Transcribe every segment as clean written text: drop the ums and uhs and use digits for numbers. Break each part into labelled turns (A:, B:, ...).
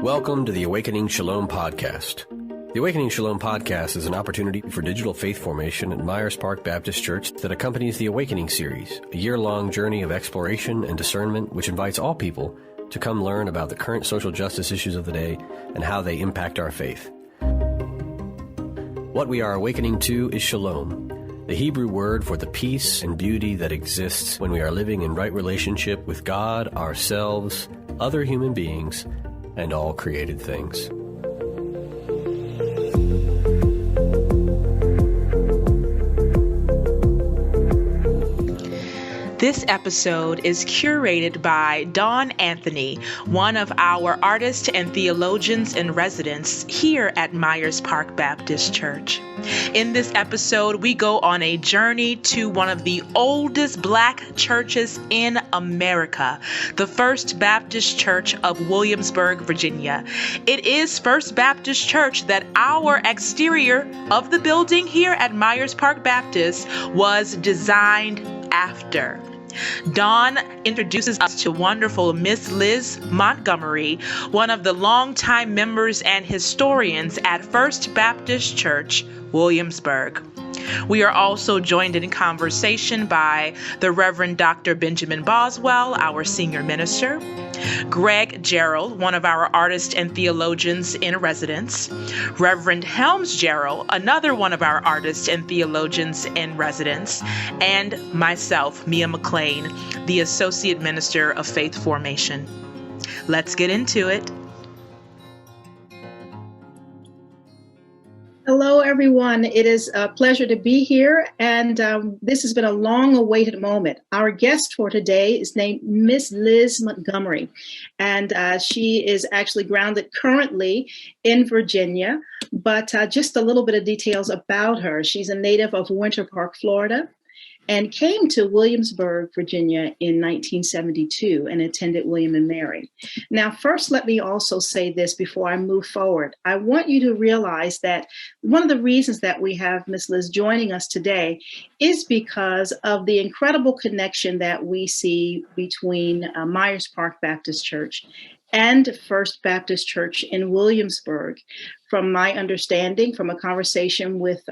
A: Welcome to the Awakening Shalom Podcast. The Awakening Shalom Podcast is an opportunity for digital faith formation at Myers Park Baptist Church that accompanies the Awakening series, a year-long journey of exploration and discernment which invites all people to come learn about the current social justice issues of the day and how they impact our faith. What we are awakening to is shalom, the Hebrew word for the peace and beauty that exists when we are living in right relationship with God, ourselves, other human beings, and all created things.
B: This episode is curated by Dawn Anthony, one of our artists and theologians in residence here at Myers Park Baptist Church. In this episode, we go on a journey to one of the oldest Black churches in America, the First Baptist Church of Williamsburg, Virginia. It is First Baptist Church that our exterior of the building here at Myers Park Baptist was designed after. Dawn introduces us to wonderful Miss Liz Montgomery, one of the longtime members and historians at First Baptist Church, Williamsburg. We are also joined in conversation by the Reverend Dr. Benjamin Boswell, our senior minister, Greg Gerald, one of our artists and theologians in residence, Reverend Helms Gerald, another one of our artists and theologians in residence, and myself, Mia McLean, the Associate Minister of Faith Formation. Let's get into it.
C: Hello, everyone. It is a pleasure to be here, and this has been a long-awaited moment. Our guest for today is named Miss Liz Montgomery, and she is actually grounded currently in Virginia, but just a little bit of details about her. She's a native of Winter Park, Florida, and came to Williamsburg, Virginia in 1972 and attended William and Mary. Now, first, let me also say this before I move forward. I want you to realize that one of the reasons that we have Ms. Liz joining us today is because of the incredible connection that we see between Myers Park Baptist Church and First Baptist Church in Williamsburg. From my understanding, from a conversation with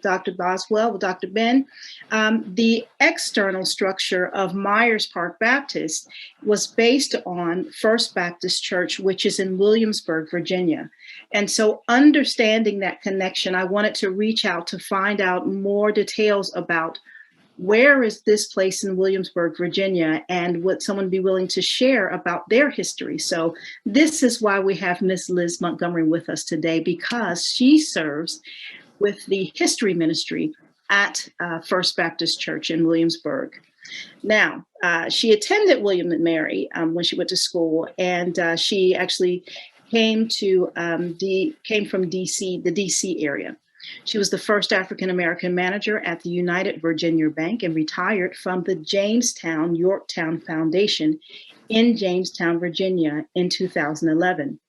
C: Dr. Boswell, with Dr. Ben, the external structure of Myers Park Baptist was based on First Baptist Church, which is in Williamsburg, Virginia. And so understanding that connection, I wanted to reach out to find out more details about where is this place in Williamsburg, Virginia, and would someone be willing to share about their history? So this is why we have Miss Liz Montgomery with us today, because she serves with the history ministry at First Baptist Church in Williamsburg. Now, she attended William and Mary when she went to school, and she actually came from DC, the DC area. She was the first African-American manager at the United Virginia Bank and retired from the Jamestown Yorktown Foundation in Jamestown, Virginia in 2011.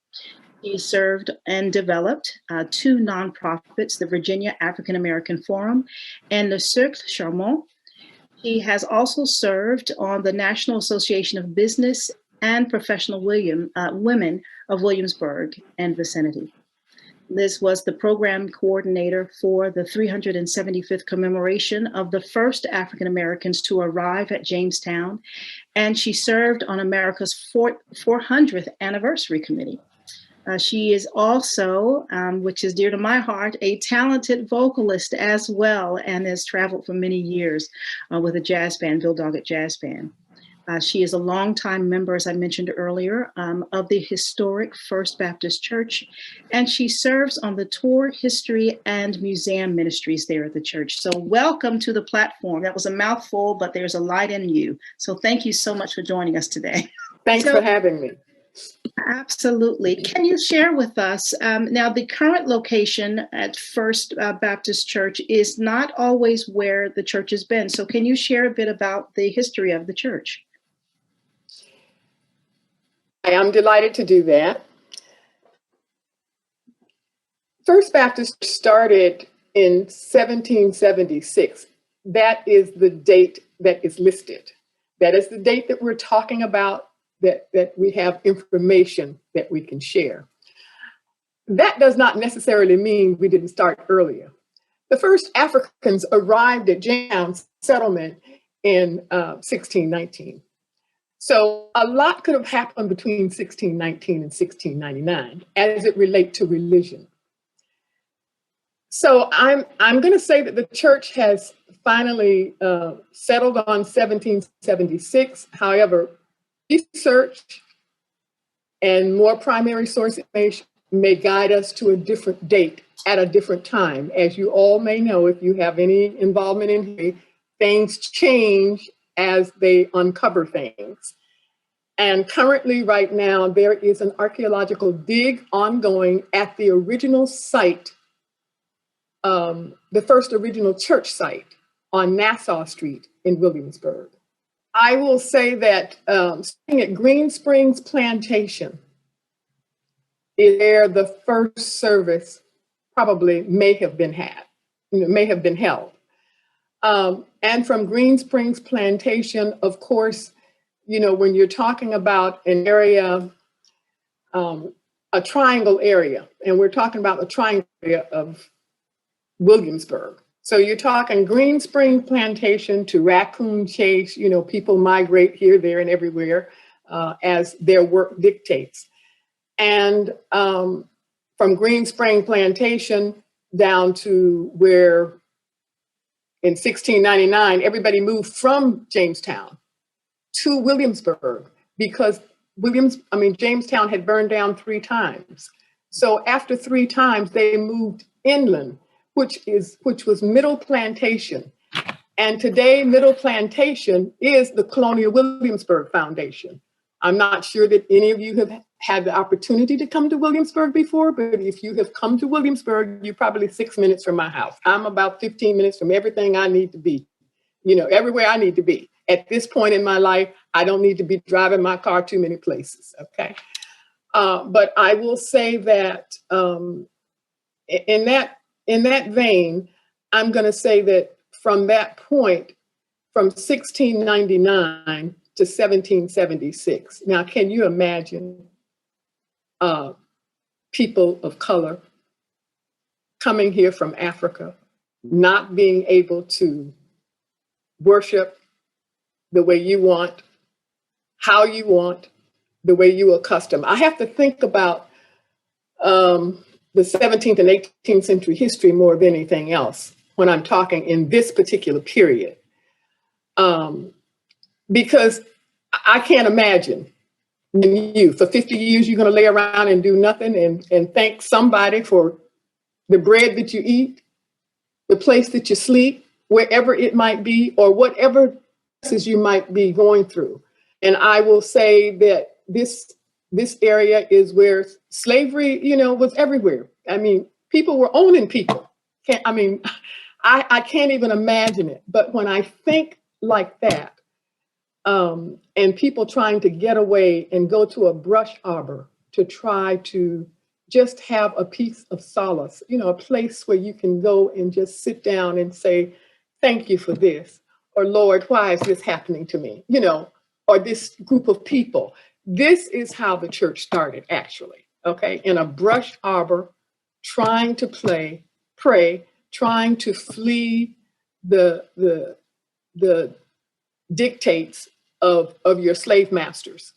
C: He served and developed two nonprofits, the Virginia African American Forum and the Cercle Charmant. He has also served on the National Association of Business and Professional Women of Williamsburg and vicinity. Liz was the program coordinator for the 375th commemoration of the first African Americans to arrive at Jamestown, and she served on America's 400th anniversary committee. She is also, which is dear to my heart, a talented vocalist as well, and has traveled for many years with a jazz band, Bill Doggett Jazz Band. She is a longtime member, as I mentioned earlier, of the historic First Baptist Church, and she serves on the tour, history, and museum ministries there at the church. So welcome to the platform. That was a mouthful, but there's a light in you. So thank you so much for joining us today.
D: Thanks for having me.
C: Absolutely. Can you share with us, now the current location at First Baptist Church is not always where the church has been. So can you share a bit about the history of the church?
D: I am delighted to do that. First Baptist started in 1776. That is the date that is listed. That is the date that we're talking about that we have information that we can share. That does not necessarily mean we didn't start earlier. The first Africans arrived at Jamestown settlement in 1619. So a lot could have happened between 1619 and 1699 as it relates to religion. So I'm going to say that the church has finally settled on 1776. However, research and more primary source information may guide us to a different date at a different time. As you all may know, if you have any involvement in history, things change as they uncover things. And currently, right now, there is an archaeological dig ongoing at the original site, the first original church site on Nassau Street in Williamsburg. I will say that starting at Green Springs Plantation is where the first service probably may have been held. And from Green Springs Plantation, of course, when you're talking about an area, a triangle area, and we're talking about the triangle area of Williamsburg. So you're talking Green Springs Plantation to Raccoon Chase, people migrate here, there, and everywhere as their work dictates. And from Green Springs Plantation down to where in 1699, everybody moved from Jamestown to Williamsburg because Jamestown had burned down 3 times. So after 3 times, they moved inland, which was Middle Plantation. And today, Middle Plantation is the Colonial Williamsburg Foundation. I'm not sure that any of you have had the opportunity to come to Williamsburg before, but if you have come to Williamsburg, you're probably 6 minutes from my house. I'm about 15 minutes from everything I need to be, everywhere I need to be. At this point in my life, I don't need to be driving my car too many places, okay? But I will say that in that vein, I'm going to say that from that point, from 1699 to 1776. Now, can you imagine people of color coming here from Africa, not being able to worship the way you want, how you want, the way you accustomed? I have to think about the 17th and 18th century history more than anything else when I'm talking in this particular period. Because I can't imagine for 50 years, you're going to lay around and do nothing and thank somebody for the bread that you eat, the place that you sleep, wherever it might be, or whatever you might be going through. And I will say that this area is where slavery, was everywhere. People were owning people. I can't even imagine it. But when I think like that, and people trying to get away and go to a brush arbor to try to just have a piece of solace, a place where you can go and just sit down and say, thank you for this, or Lord, why is this happening to me? Or this group of people. This is how the church started, actually, okay? In a brush arbor, trying to pray, trying to flee the dictates of your slave masters.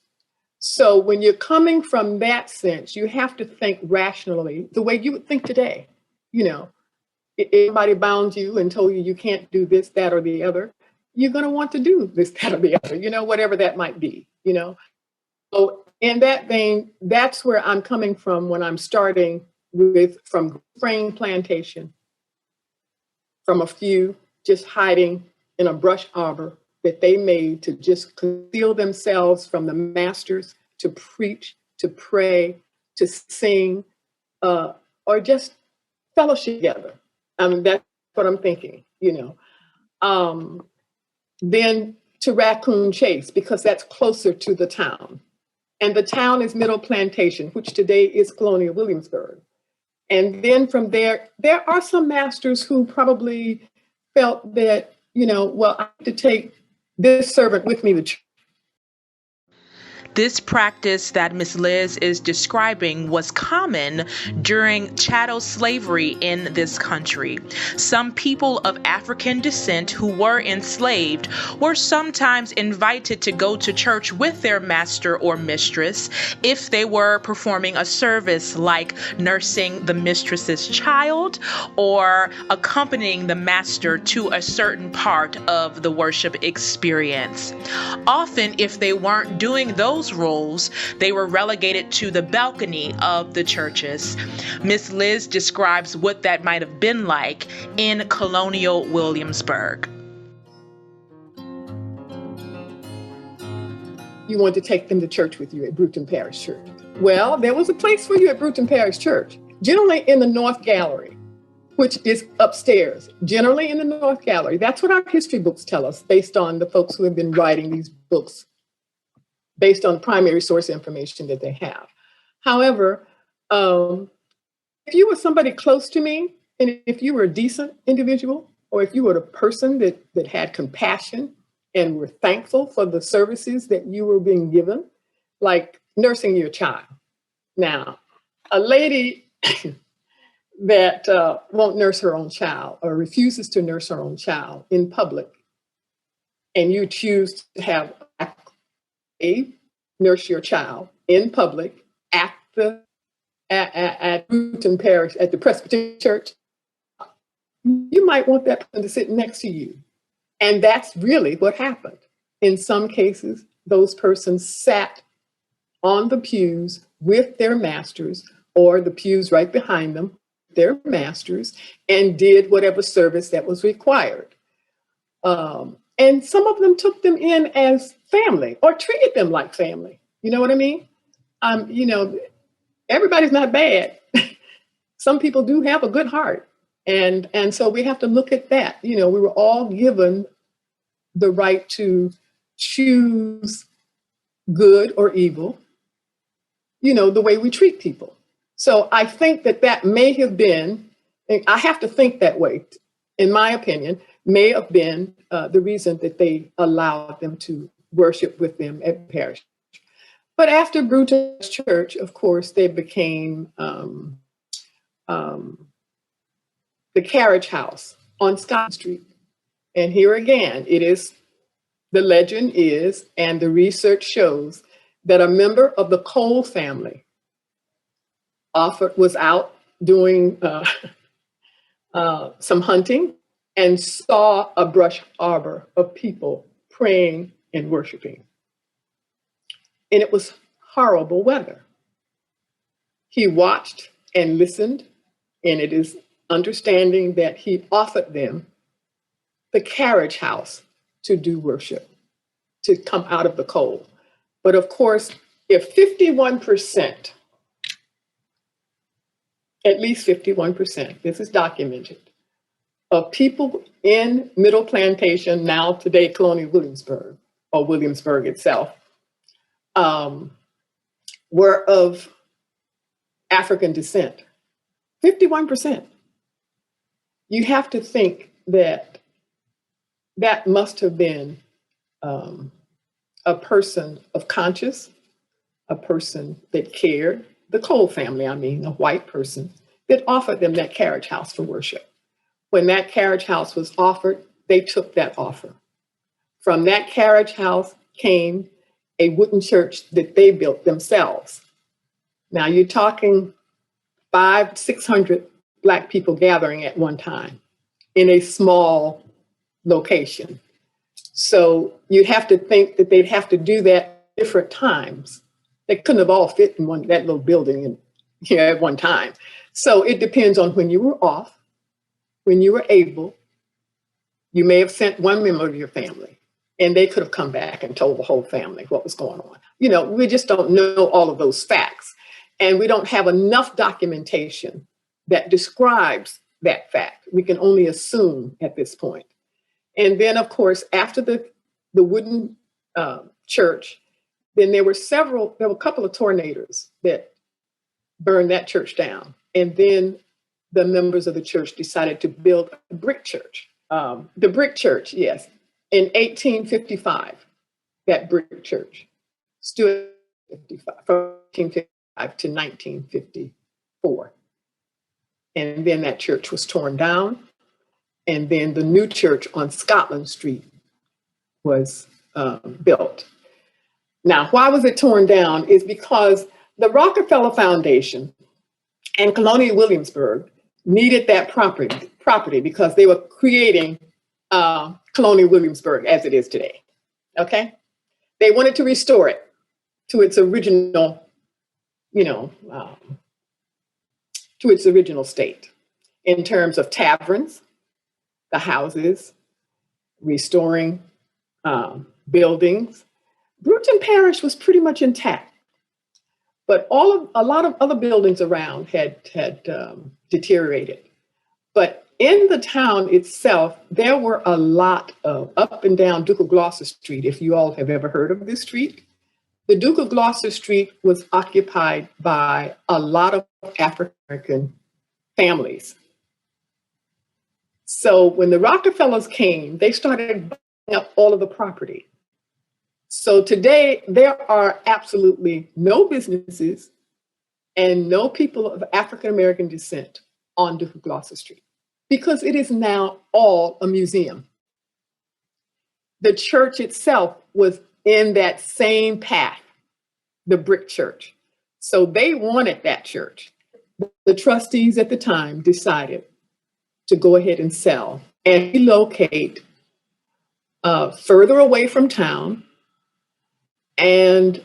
D: So when you're coming from that sense, you have to think rationally the way you would think today. If somebody bound you and told you can't do this, that, or the other, you're going to want to do this, that, or the other, whatever that might be, So in that vein, that's where I'm coming from when I'm starting from Spring Plantation, from a few just hiding in a brush arbor that they made to just conceal themselves from the masters, to preach, to pray, to sing, or just fellowship together. That's what I'm thinking, Then to Raccoon Chase, because that's closer to the town. And the town is Middle Plantation, which today is Colonial Williamsburg. And then from there are some masters who probably felt that, I have to take this servant with me to church.
B: This practice that Miss Liz is describing was common during chattel slavery in this country. Some people of African descent who were enslaved were sometimes invited to go to church with their master or mistress if they were performing a service like nursing the mistress's child or accompanying the master to a certain part of the worship experience. Often, if they weren't doing those roles, they were relegated to the balcony of the churches. Miss Liz describes what that might have been like in colonial Williamsburg.
D: You want to take them to church with you at Bruton Parish Church. Well, there was a place for you at Bruton Parish Church, generally in the North Gallery, which is upstairs, generally in the North Gallery. That's what our history books tell us, based on the folks who have been writing these books, based on primary source information that they have. However, if you were somebody close to me, and if you were a decent individual, or if you were a person that had compassion and were thankful for the services that you were being given, like nursing your child. Now, a lady that won't nurse her own child or refuses to nurse her own child in public, and you choose to have a nurse your child in public at Bruton Parish, at the Presbyterian Church, you might want that person to sit next to you. And that's really what happened. In some cases, those persons sat on the pews with their masters, or the pews right behind them, their masters, and did whatever service that was required. And some of them took them in as family or treated them like family. You know what I mean? Everybody's not bad. Some people do have a good heart. And so we have to look at that. We were all given the right to choose good or evil, the way we treat people. So I think that may have been, I have to think that way, in my opinion, may have been the reason that they allowed them to worship with them at parish. But after Bruton's Church, of course, they became the Carriage House on Scott Street. And here again, the legend is, and the research shows, that a member of the Cole family was out doing some hunting and saw a brush arbor of people praying and worshiping. And it was horrible weather. He watched and listened, and it is understanding that he offered them the Carriage House to do worship, to come out of the cold. But of course, if 51%, at least 51%, this is documented, of people in Middle Plantation, now today Colonial Williamsburg, or Williamsburg itself, were of African descent. 51%. You have to think that must have been a person of conscience, a person that cared, the Cole family, a white person, that offered them that Carriage House for worship. When that Carriage House was offered, they took that offer. From that Carriage House came a wooden church that they built themselves. Now you're talking 500-600 Black people gathering at one time in a small location. So you'd have to think that they'd have to do that different times. They couldn't have all fit in that little building at one time. So it depends on when you were off, when you were able. You may have sent one member of your family, and they could have come back and told the whole family what was going on. We just don't know all of those facts. And we don't have enough documentation that describes that fact. We can only assume at this point. And then, of course, after the wooden church, then there were a couple of tornadoes that burned that church down. And then the members of the church decided to build a brick church. The brick church, yes. In 1855, that brick church stood from 1855 to 1954. And then that church was torn down. And then the new church on Scotland Street was built. Now, why was it torn down? Is because the Rockefeller Foundation and Colonial Williamsburg needed that property because they were creating Colonial Williamsburg as it is today. Okay? They wanted to restore it to its original, to its original state in terms of taverns, the houses, restoring buildings. Bruton Parish was pretty much intact, but a lot of other buildings around had deteriorated. But in the town itself, there were a lot of up and down Duke of Gloucester Street. If you all have ever heard of this street, the Duke of Gloucester Street was occupied by a lot of African American families. So when the Rockefellers came, they started buying up all of the property. So today, there are absolutely no businesses and no people of African American descent on Duke of Gloucester Street because it is now all a museum. The church itself was in that same path, the brick church. So they wanted that church. The trustees at the time decided to go ahead and sell and relocate further away from town and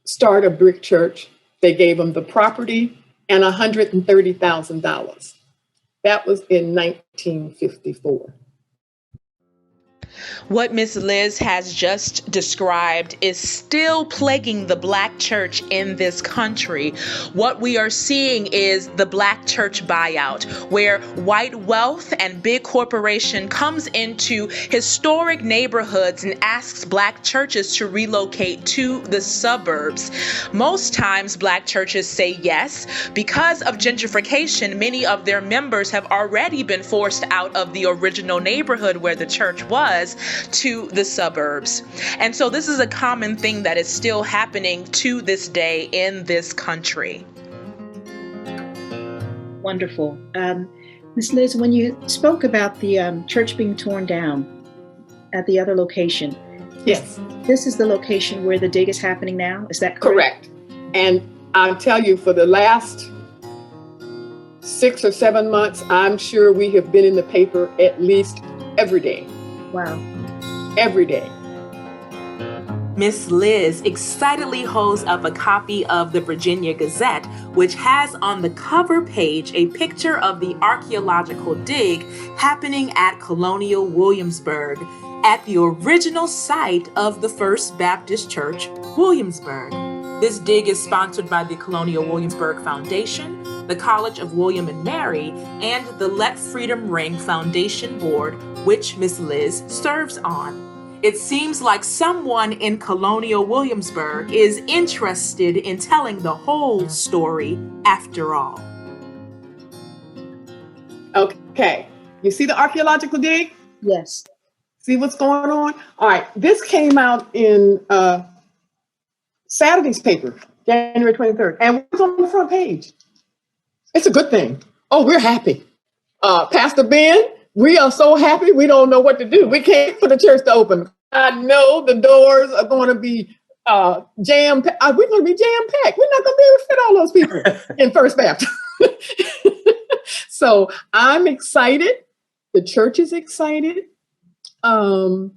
D: start a brick church. They gave them the property and $130,000. That was in 1954.
B: What Miss Liz has just described is still plaguing the Black church in this country. What we are seeing is the Black church buyout, where white wealth and big corporation comes into historic neighborhoods and asks Black churches to relocate to the suburbs. Most times Black churches say yes. Because of gentrification, many of their members have already been forced out of the original neighborhood where the church was to the suburbs. And so this is a common thing that is still happening to this day in this country.
C: Wonderful. Ms. Liz, when you spoke about the church being torn down at the other location,
D: yes,
C: this is the location where the dig is happening now? Is that correct?
D: Correct. And I'll tell you, for the last 6 or 7 months, I'm sure we have been in the paper at least every day.
C: Wow.
D: Every day.
B: Miss Liz excitedly holds up a copy of the Virginia Gazette, which has on the cover page a picture of the archaeological dig happening at Colonial Williamsburg, at the original site of the First Baptist Church, Williamsburg. This dig is sponsored by the Colonial Williamsburg Foundation, the College of William and Mary, and the Let Freedom Ring Foundation Board, which Miss Liz serves on. It seems like someone in Colonial Williamsburg is interested in telling the whole story after all.
D: Okay, you see the archaeological dig?
C: Yes.
D: See what's going on? All right, this came out in Saturday's paper, January 23rd, and it was on the front page. It's a good thing. Oh, we're happy. Pastor Ben, we are so happy we don't know what to do. We can't for the church to open. I know the doors are going to be jam-packed. We're going to be jam-packed. We're not going to be able to fit all those people in First Baptist. So I'm excited. The church is excited. And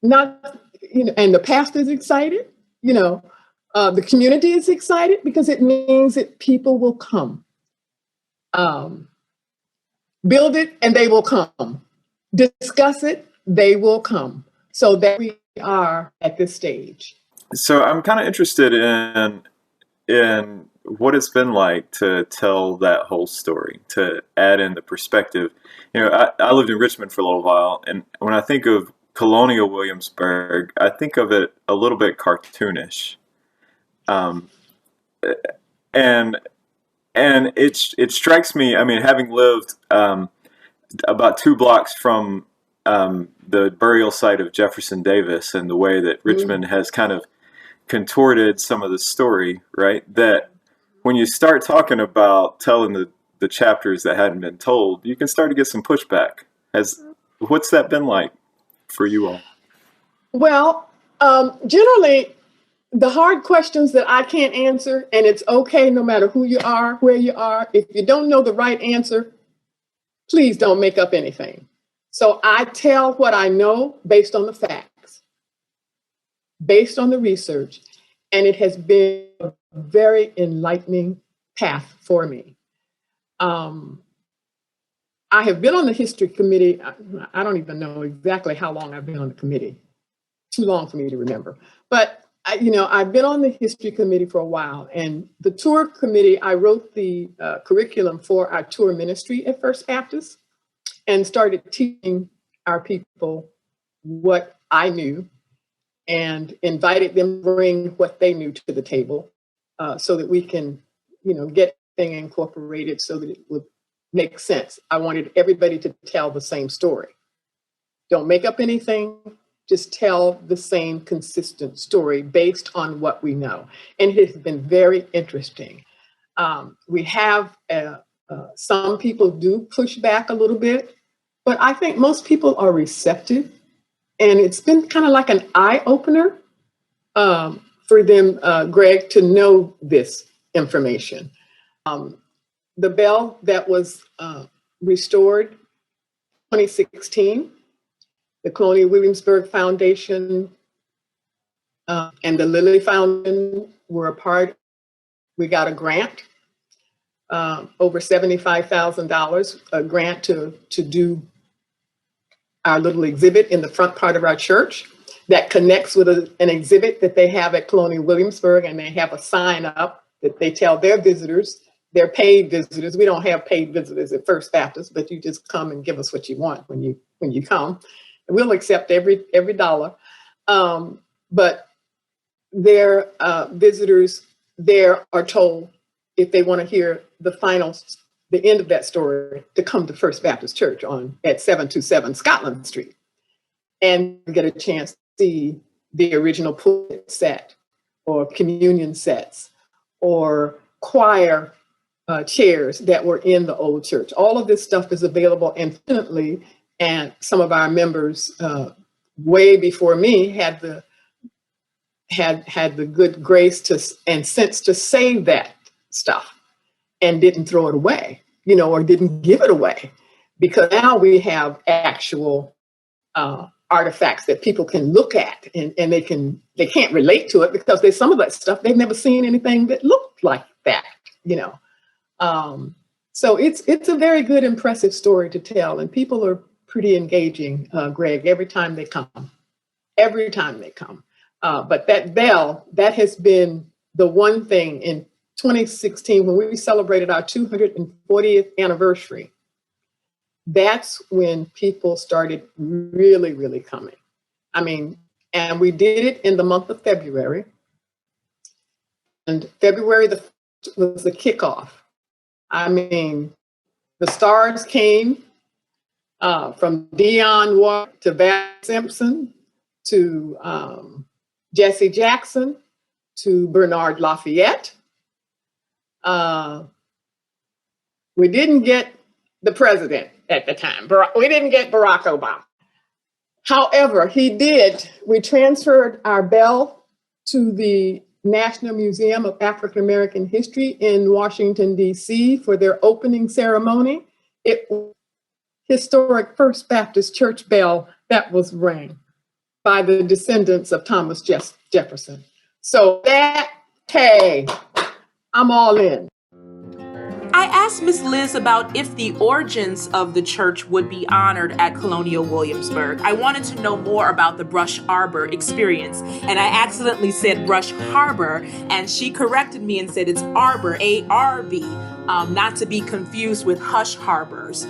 D: the pastor is excited. The community is excited because it means that people will come. Build it and they will come. Discuss it, they will come. So that we are at this stage.
E: So I'm kind of interested in what it's been like to tell that whole story, to add in the perspective. I lived in Richmond for a little while, and when I think of Colonial Williamsburg, I think of it a little bit cartoonish. And it strikes me, having lived about 2 blocks from the burial site of Jefferson Davis, and the way that Richmond has kind of contorted some of the story, right? That when you start talking about telling the chapters that hadn't been told, you can start to get some pushback. What's that been like for you all?
D: Well, generally, the hard questions that I can't answer, and it's okay no matter who you are, where you are, if you don't know the right answer, please don't make up anything. So I tell what I know based on the facts, based on the research, and it has been a very enlightening path for me. I have been on the history committee. I don't even know exactly how long I've been on the committee. Too long for me to remember. But I've been on the history committee for a while, and the tour committee, I wrote the curriculum for our tour ministry at First Baptist and started teaching our people what I knew and invited them to bring what they knew to the table so that we can, get things incorporated so that it would make sense. I wanted everybody to tell the same story. Don't make up anything. Just tell the same consistent story based on what we know. And it has been very interesting. We have some people do push back a little bit, but I think most people are receptive. And it's been kind of like an eye opener for them, Greg, to know this information. The bell that was restored 2016, the Colonial Williamsburg Foundation and the Lilly Foundation were a part. We got a grant, over $75,000, a grant to do our little exhibit in the front part of our church that connects with an exhibit that they have at Colonial Williamsburg, and they have a sign up that they tell their visitors, their paid visitors. We don't have paid visitors at First Baptist, but you just come and give us what you want when you come. We'll accept every dollar. But their visitors there are told, if they want to hear the end of that story, to come to First Baptist Church at 727 Scotland Street and get a chance to see the original pulpit set or communion sets or choir chairs that were in the old church. All of this stuff is available infinitely, and some of our members way before me had the good grace and sense to save that stuff and didn't throw it away, or didn't give it away, because now we have actual artifacts that people can look at, and they can't relate to it because there's some of that stuff they've never seen anything that looked like that, So it's a very good, impressive story to tell, and people are pretty engaging, Greg, every time they come. But that bell, that has been the one thing in 2016, when we celebrated our 240th anniversary. That's when people started really, really coming. And we did it in the month of February. And February was the kickoff. The stars came from Dionne Warwick to Val Simpson to Jesse Jackson to Bernard Lafayette. We didn't get the president at the time. We didn't get Barack Obama. However, we transferred our bell to the National Museum of African American History in Washington, D.C. for their opening ceremony. It was historic First Baptist Church bell that was rang by the descendants of Thomas Jefferson. So hey, I'm all in.
B: I asked Miss Liz about if the origins of the church would be honored at Colonial Williamsburg. I wanted to know more about the Brush Arbor experience, and I accidentally said Brush Harbor, and she corrected me and said it's Arbor, A-R-B, not to be confused with Hush Harbors.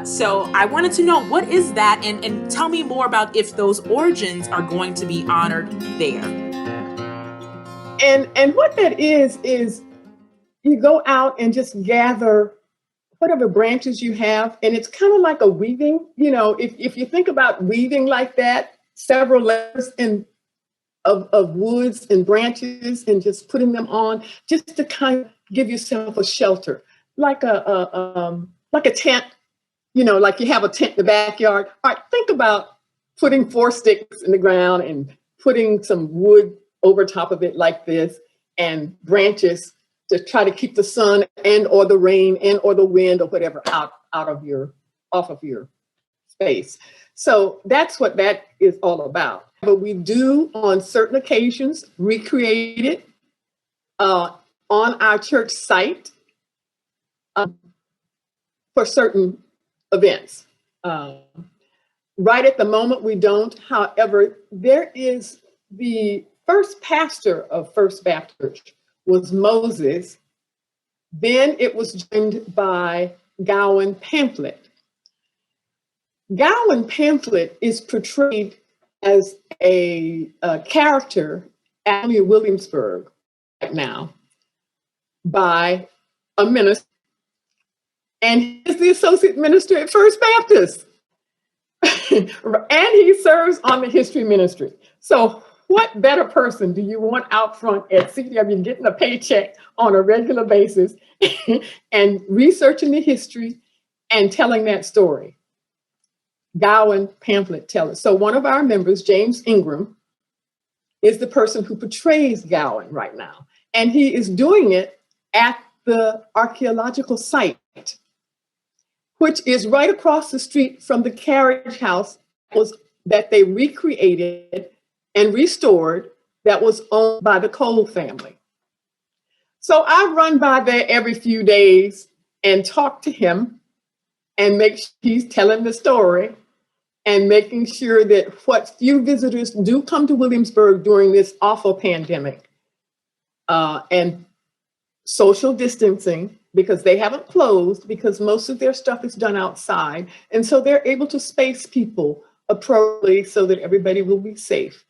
B: So I wanted to know, what is that, and tell me more about if those origins are going to be honored there.
D: And what that is you go out and just gather whatever branches you have, and it's kind of like a weaving. If you think about weaving like that, several layers, and of woods and branches and just putting them on just to kind of give yourself a shelter, like a tent, like you have a tent in the backyard. All right, think about putting 4 sticks in the ground and putting some wood over top of it like this and branches to try to keep the sun and or the rain and or the wind or whatever off of your space. So that's what that is all about. But we do on certain occasions recreate it on our church site for certain events. Right at the moment we don't. However, there is the first pastor of First Baptist Church was Moses. Then it was joined by Gowan Pamphlet. Gowan Pamphlet is portrayed as a character at Williamsburg right now by a minister, and he's the associate minister at First Baptist. And he serves on the history ministry. So what better person do you want out front at CW getting a paycheck on a regular basis and researching the history and telling that story? Gowan Pamphlet teller. So one of our members, James Ingram, is the person who portrays Gowan right now. And he is doing it at the archaeological site, which is right across the street from the carriage house that they recreated and restored that was owned by the Cole family. So I run by there every few days and talk to him and make sure he's telling the story and making sure that what few visitors do come to Williamsburg during this awful pandemic and social distancing, because they haven't closed, because most of their stuff is done outside. And so they're able to space people appropriately so that everybody will be safe.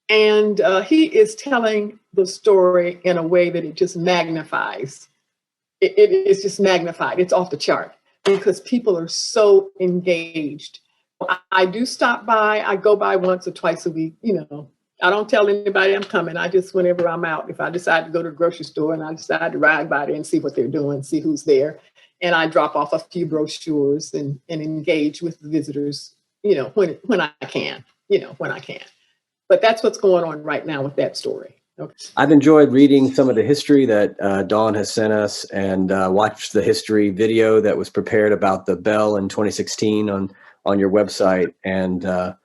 D: And he is telling the story in a way that it just magnifies. It is just magnified. It's off the chart because people are so engaged. I do stop by. I go by once or twice a week. I don't tell anybody I'm coming. I just, whenever I'm out, if I decide to go to the grocery store and I decide to ride by there and see what they're doing, see who's there, and I drop off a few brochures and engage with the visitors, when I can, when I can. But that's what's going on right now with that story. Okay.
A: I've enjoyed reading some of the history that Dawn has sent us and watched the history video that was prepared about the bell in 2016 on your website. And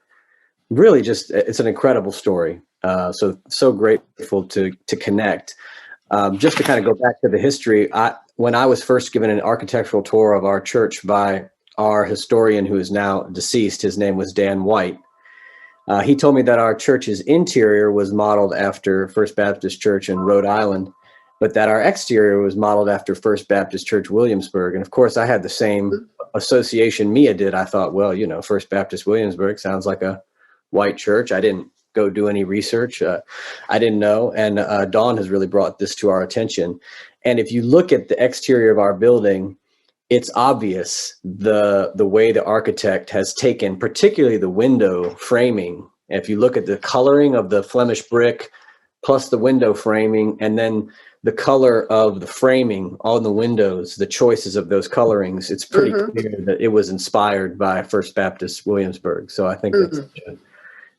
A: really just, it's an incredible story. So grateful to connect. Just to kind of go back to the history, when I was first given an architectural tour of our church by our historian who is now deceased, his name was Dan White. He told me that our church's interior was modeled after First Baptist Church in Rhode Island, but that our exterior was modeled after First Baptist Church Williamsburg. And of course, I had the same association Mia did. I thought, well, First Baptist Williamsburg sounds like a white church. I didn't go do any research. I didn't know. And Dawn has really brought this to our attention. And if you look at the exterior of our building, it's obvious the way the architect has taken, particularly the window framing. If you look at the coloring of the Flemish brick, plus the window framing, and then the color of the framing on the windows, the choices of those colorings, it's pretty clear that it was inspired by First Baptist Williamsburg. So I think that's an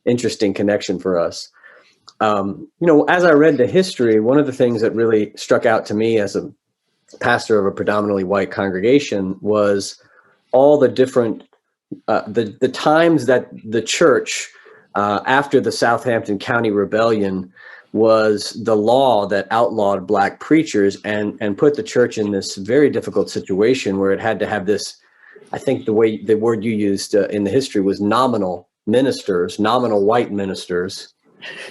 A: interesting connection for us. As I read the history, one of the things that really struck out to me as a pastor of a predominantly white congregation was all the different the times that the church after the Southampton County Rebellion was the law that outlawed black preachers and put the church in this very difficult situation where it had to have this, I think the word you used in the history was nominal white ministers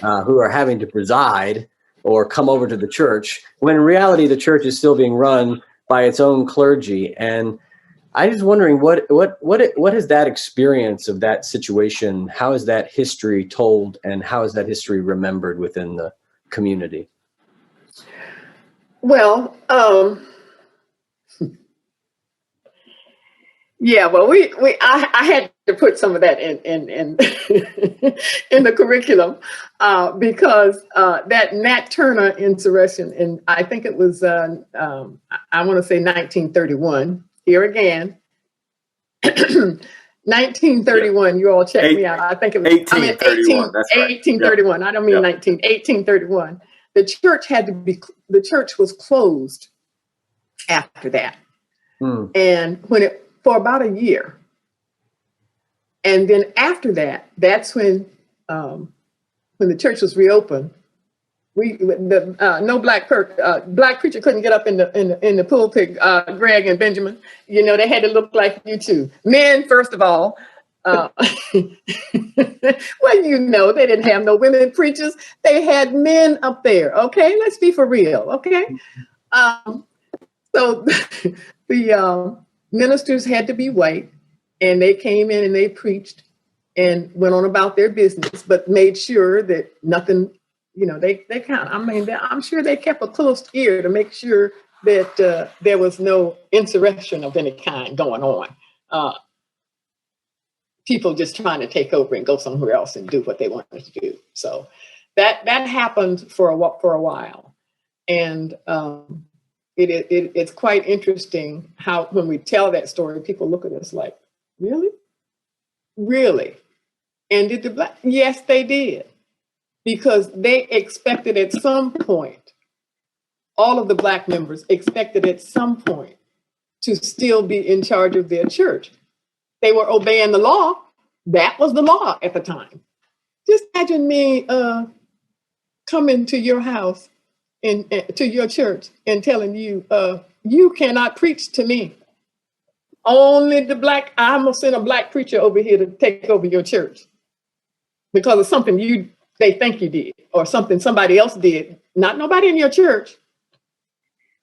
A: who are having to preside or come over to the church, when in reality, the church is still being run by its own clergy. And I was wondering what is that experience of that situation? How is that history told, and how is that history remembered within the community?
D: Well, I had to put some of that in in the curriculum because that Nat Turner insurrection, and I think it was I want to say 1931. Here again, 1931. You all check me out. I think it was
E: 1831. That's right.
D: 1831. I don't mean 1831. The church was closed after that, and for about a year. And then after that, that's when the church was reopened. No black preacher couldn't get up in the pulpit. Greg and Benjamin, they had to look like you too. Men, first of all. Well, they didn't have no women preachers. They had men up there. Okay, let's be for real. Okay, so the ministers had to be white. And they came in and they preached and went on about their business, but made sure that nothing, I'm sure they kept a close ear to make sure that there was no insurrection of any kind going on. People just trying to take over and go somewhere else and do what they wanted to do. So that happened for a while. And it's quite interesting how when we tell that story, people look at us like, really? Really? And did the black? Yes, they did. Because they expected at some point, all of the black members expected at some point to still be in charge of their church. They were obeying the law. That was the law at the time. Just imagine me coming to your house and to your church and telling you, you cannot preach to me. Only I'm gonna send a black preacher over here to take over your church because of something they think you did or something somebody else did, not nobody in your church,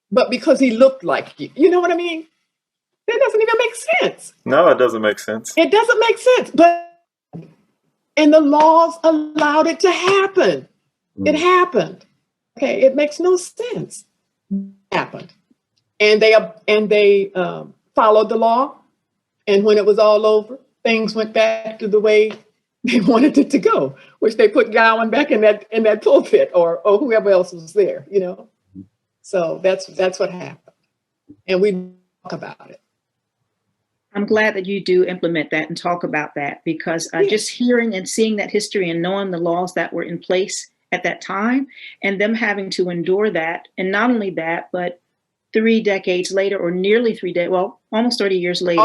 D: but because he looked like you. You know what I mean? That doesn't even make sense.
E: No, it doesn't make sense.
D: It doesn't make sense, and the laws allowed it to happen. It happened. Okay, it makes no sense. It happened, and they followed the law, and when it was all over, things went back to the way they wanted it to go, which they put Gowan back in that pulpit or whoever else was there, So that's what happened, and we talk about it.
C: I'm glad that you do implement that and talk about that because just hearing and seeing that history and knowing the laws that were in place at that time and them having to endure that, and not only that, but 3 decades later, or nearly almost 30 years later,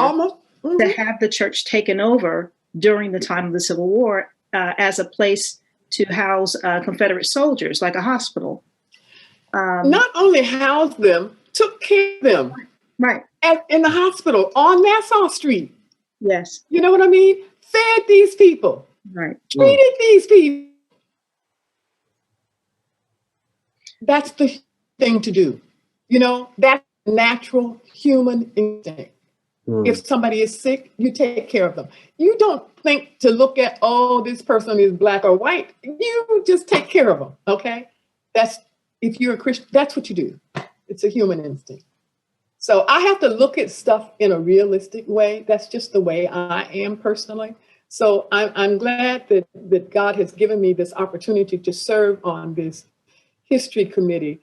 C: to have the church taken over during the time of the Civil War as a place to house Confederate soldiers, like a hospital.
D: Not only housed them, took care of them.
C: Right.
D: In the hospital on Nassau Street.
C: Yes.
D: You know what I mean? Fed these people.
C: Right.
D: Treated these people. That's the thing to do. That's natural human instinct. If somebody is sick, you take care of them. You don't think to look at, this person is black or white. You just take care of them, okay? If you're a Christian, that's what you do. It's a human instinct. So I have to look at stuff in a realistic way. That's just the way I am personally. So I'm glad that God has given me this opportunity to serve on this history committee,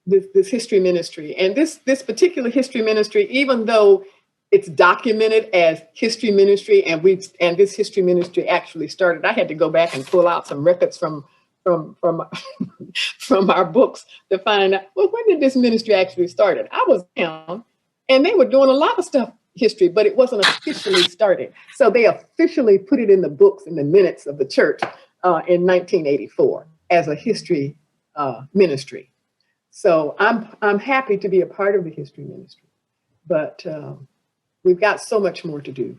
D: this history ministry. And this particular history ministry, even though it's documented as history ministry, and this history ministry actually started, I had to go back and pull out some records from our books to find out, when did this ministry actually started? I was down, and they were doing a lot of stuff, history, but it wasn't officially started. So they officially put it in the books, in the minutes of the church in 1984 as a history ministry. So I'm happy to be a part of the history ministry, but we've got so much more to do.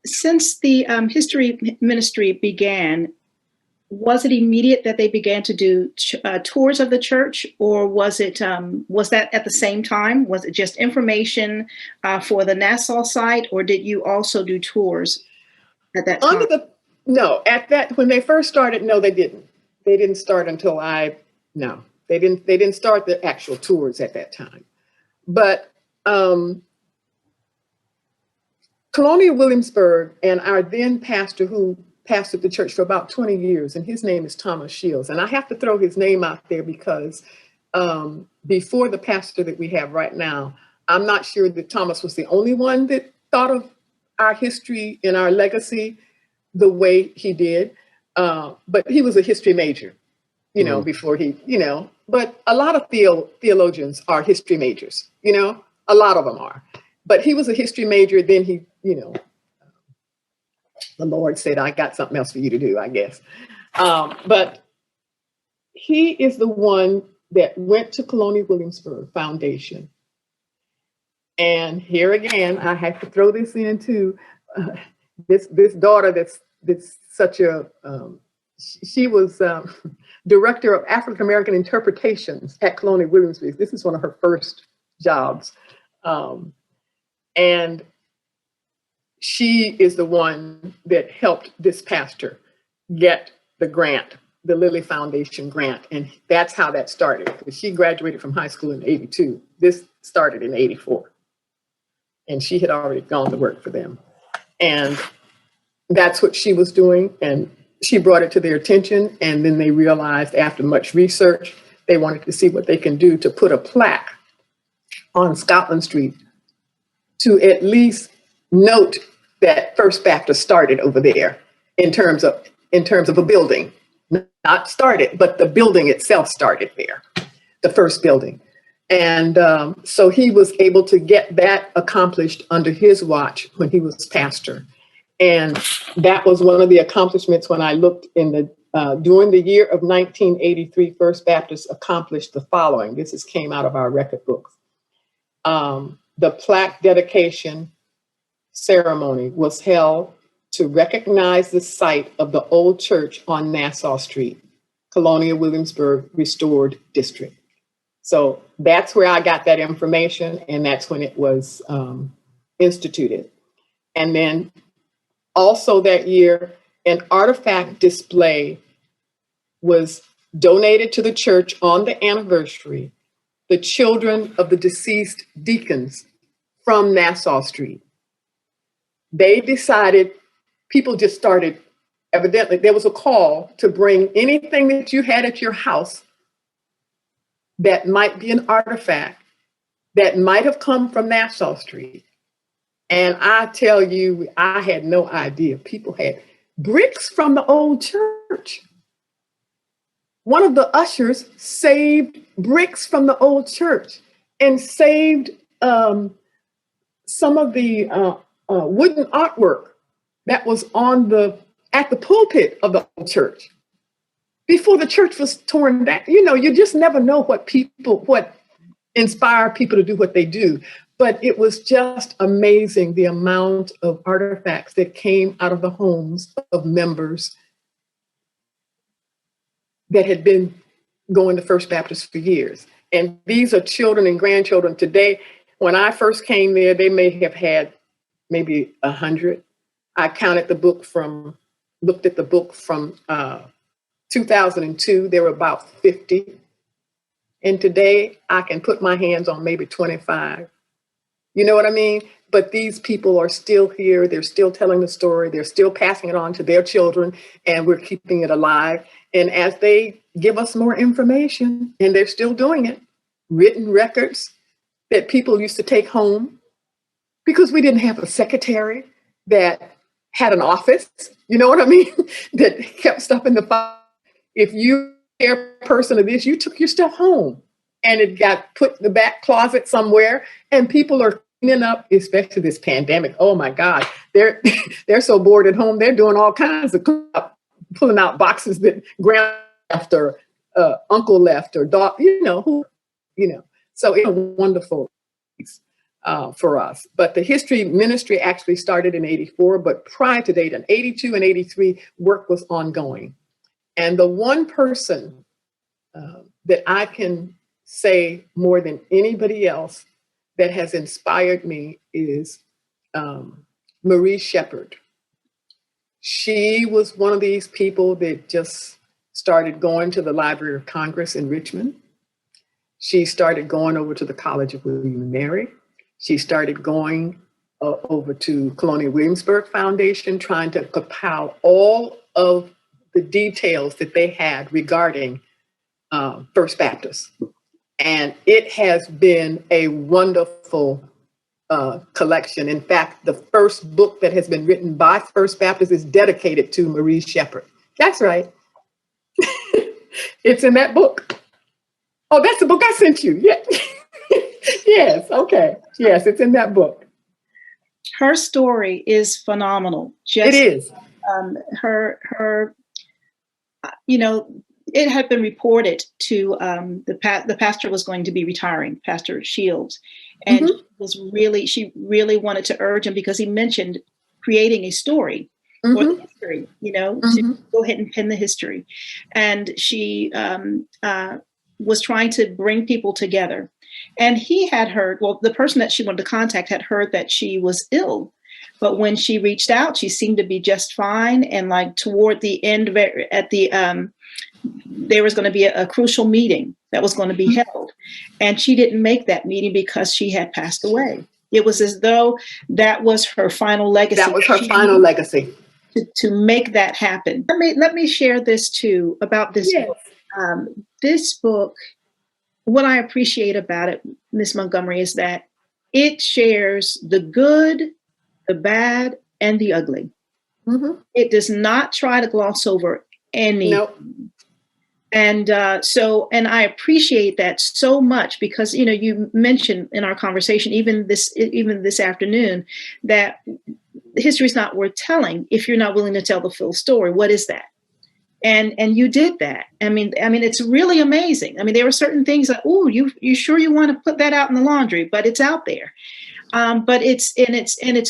C: Since the history ministry began, was it immediate that they began to do tours of the church, or was that at the same time? Was it just information for the Nassau site, or did you also do tours at that time?
D: When they first started, no, they didn't. They didn't start until they didn't start the actual tours at that time. But Colonial Williamsburg and our then pastor, who pastored the church for about 20 years, and his name is Thomas Shields. And I have to throw his name out there because before the pastor that we have right now, I'm not sure that Thomas was the only one that thought of our history and our legacy the way he did. But he was a history major, before he, but a lot of theologians are history majors, a lot of them are. But he was a history major. Then he, the Lord said, I got something else for you to do, I guess. But he is the one that went to Colonial Williamsburg Foundation. And here again, I have to throw this in too. This daughter that's such a, she was director of African American interpretations at Colonial Williamsburg. This is one of her first jobs. And she is the one that helped this pastor get the grant, the Lilly Foundation grant. And that's how that started. She graduated from high school in 82. This started in 84. And she had already gone to work for them. And that's what she was doing. And she brought it to their attention. And then they realized after much research, they wanted to see what they can do to put a plaque on Scotland Street to at least note that First Baptist started over there in terms of a building. Not started, but the building itself started there, the first building. And so he was able to get that accomplished under his watch when he was pastor. And that was one of the accomplishments when I looked in during the year of 1983, First Baptist accomplished the following. This came out of our record books. The plaque dedication ceremony was held to recognize the site of the old church on Nassau Street, Colonial Williamsburg Restored District. So that's where I got that information, and that's when it was instituted. And then also that year, an artifact display was donated to the church on the anniversary. The children of the deceased deacons from Nassau Street. They decided, people just started, evidently, there was a call to bring anything that you had at your house that might be an artifact that might have come from Nassau Street. And I tell you, I had no idea. People had bricks from the old church. One of the ushers saved bricks from the old church and saved some of the wooden artwork that was at the pulpit of the old church before the church was torn down. You just never know what inspire people to do what they do. But it was just amazing the amount of artifacts that came out of the homes of members that had been going to First Baptist for years. And these are children and grandchildren today. When I first came there, they may have had maybe 100. I looked at the book from 2002, there were about 50. And today I can put my hands on maybe 25. You know what I mean? But these people are still here. They're still telling the story. They're still passing it on to their children, and we're keeping it alive. And as they give us more information, and they're still doing it, written records that people used to take home because we didn't have a secretary that had an office, you know what I mean? That kept stuff in the file. If you were a person of this, you took your stuff home and it got put in the back closet somewhere, and people are cleaning up, especially this pandemic. Oh my God, they're so bored at home. They're doing all kinds of pulling out boxes that grandma left or uncle left or dog, So it's a wonderful piece for us. But the history ministry actually started in 84, but prior to that, in 82 and 83, work was ongoing. And the one person that I can say more than anybody else that has inspired me is Marie Shepherd. She was one of these people that just started going to the Library of Congress in Richmond. She started going over to the College of William and Mary. She started going over to Colonial Williamsburg Foundation, trying to compile all of the details that they had regarding First Baptist. And it has been a wonderful collection. In fact, the first book that has been written by First Baptist is dedicated to Marie Shepherd. That's right. It's in that book. Oh, that's the book I sent you. Yeah. Yes. Okay. Yes, it's in that book.
C: Her story is phenomenal.
D: It is.
C: Her, it had been reported to the pastor was going to be retiring, Pastor Shields, and she really wanted to urge him because he mentioned creating a story for the history, to go ahead and pin the history, and she was trying to bring people together. And he had heard, the person that she wanted to contact had heard that she was ill. But when she reached out, she seemed to be just fine. And like toward the end, there was going to be a crucial meeting that was going to be held. And she didn't make that meeting because she had passed away. It was as though that was her final legacy.
D: That was her final legacy.
C: To make that happen. Let me share this too about this book. This book, what I appreciate about it, Ms. Montgomery, is that it shares the good, the bad, and the ugly. It does not try to gloss over any.
D: Nope.
C: And and I appreciate that so much because, you mentioned in our conversation, even this afternoon, that history is not worth telling if you're not willing to tell the full story. What is that? And you did that. I mean, it's really amazing. I mean, there were certain things that, you sure you want to put that out in the laundry, but it's out there. But it's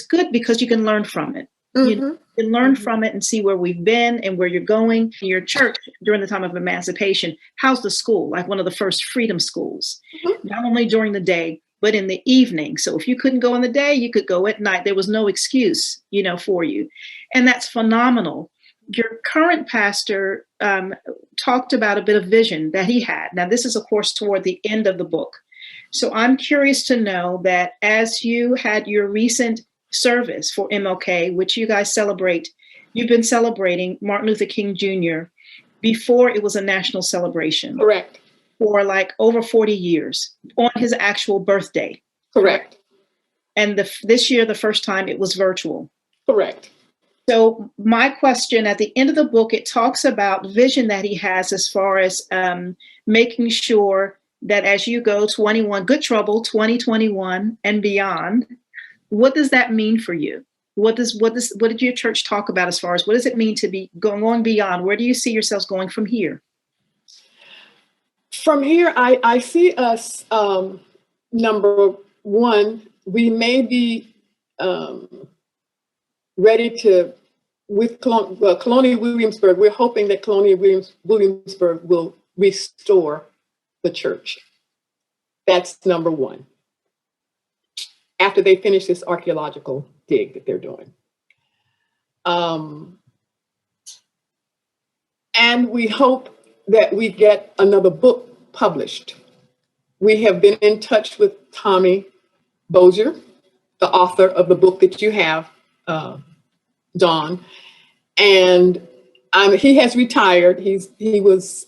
C: good because you can learn from it. You can learn from it and see where we've been and where you're going. Your church during the time of emancipation housed a school, like one of the first freedom schools, not only during the day, but in the evening. So if you couldn't go in the day, you could go at night. There was no excuse, for you. And that's phenomenal. Your current pastor talked about a bit of vision that he had. Now, this is, of course, toward the end of the book. So I'm curious to know that as you had your recent service for MLK, which you guys celebrate, you've been celebrating Martin Luther King Jr. before it was a national celebration.
D: Correct.
C: For like over 40 years on his actual birthday.
D: Correct.
C: And this year, the first time it was virtual.
D: Correct.
C: So my question at the end of the book, it talks about vision that he has as far as making sure that as you go 21, Good Trouble, 2021 and beyond, what does that mean for you? What did your church talk about as far as what does it mean to be going beyond? Where do you see yourselves going from here?
D: From here, I see us, number one, we may be ready to, with Colonial Williamsburg, we're hoping that Colonial Williamsburg will restore the church. That's number one. After they finish this archaeological dig that they're doing. And we hope that we get another book published. We have been in touch with Tommy Bozier, the author of the book that you have, Dawn, and he has retired. He was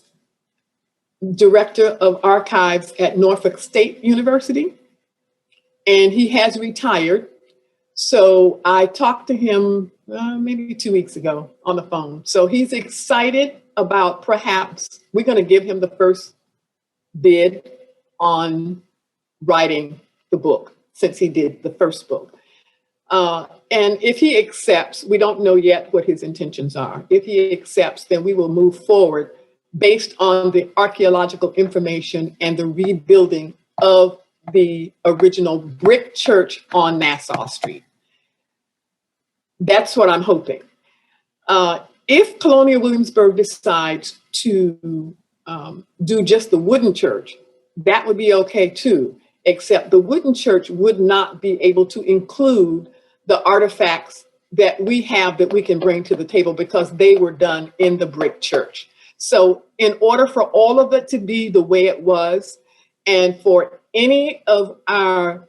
D: director of archives at Norfolk State University, and he has retired. So I talked to him maybe 2 weeks ago on the phone. So he's excited about perhaps we're going to give him the first bid on writing the book since he did the first book. And if he accepts, we don't know yet what his intentions are. If he accepts, then we will move forward based on the archaeological information and the rebuilding of the original brick church on Nassau Street. That's what I'm hoping. If Colonial Williamsburg decides to do just the wooden church, that would be okay too, except the wooden church would not be able to include the artifacts that we have that we can bring to the table because they were done in the brick church. So in order for all of it to be the way it was, and for any of our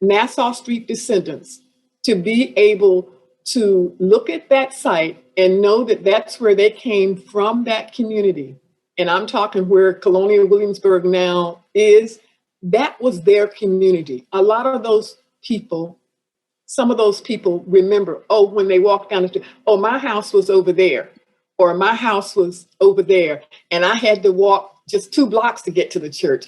D: Nassau Street descendants to be able to look at that site and know that that's where they came from, that community. And I'm talking where Colonial Williamsburg now is, that was their community. A lot of those people, some of those people remember, oh, when they walked down the street, oh, my house was over there, or my house was over there, and I had to walk just 2 blocks to get to the church.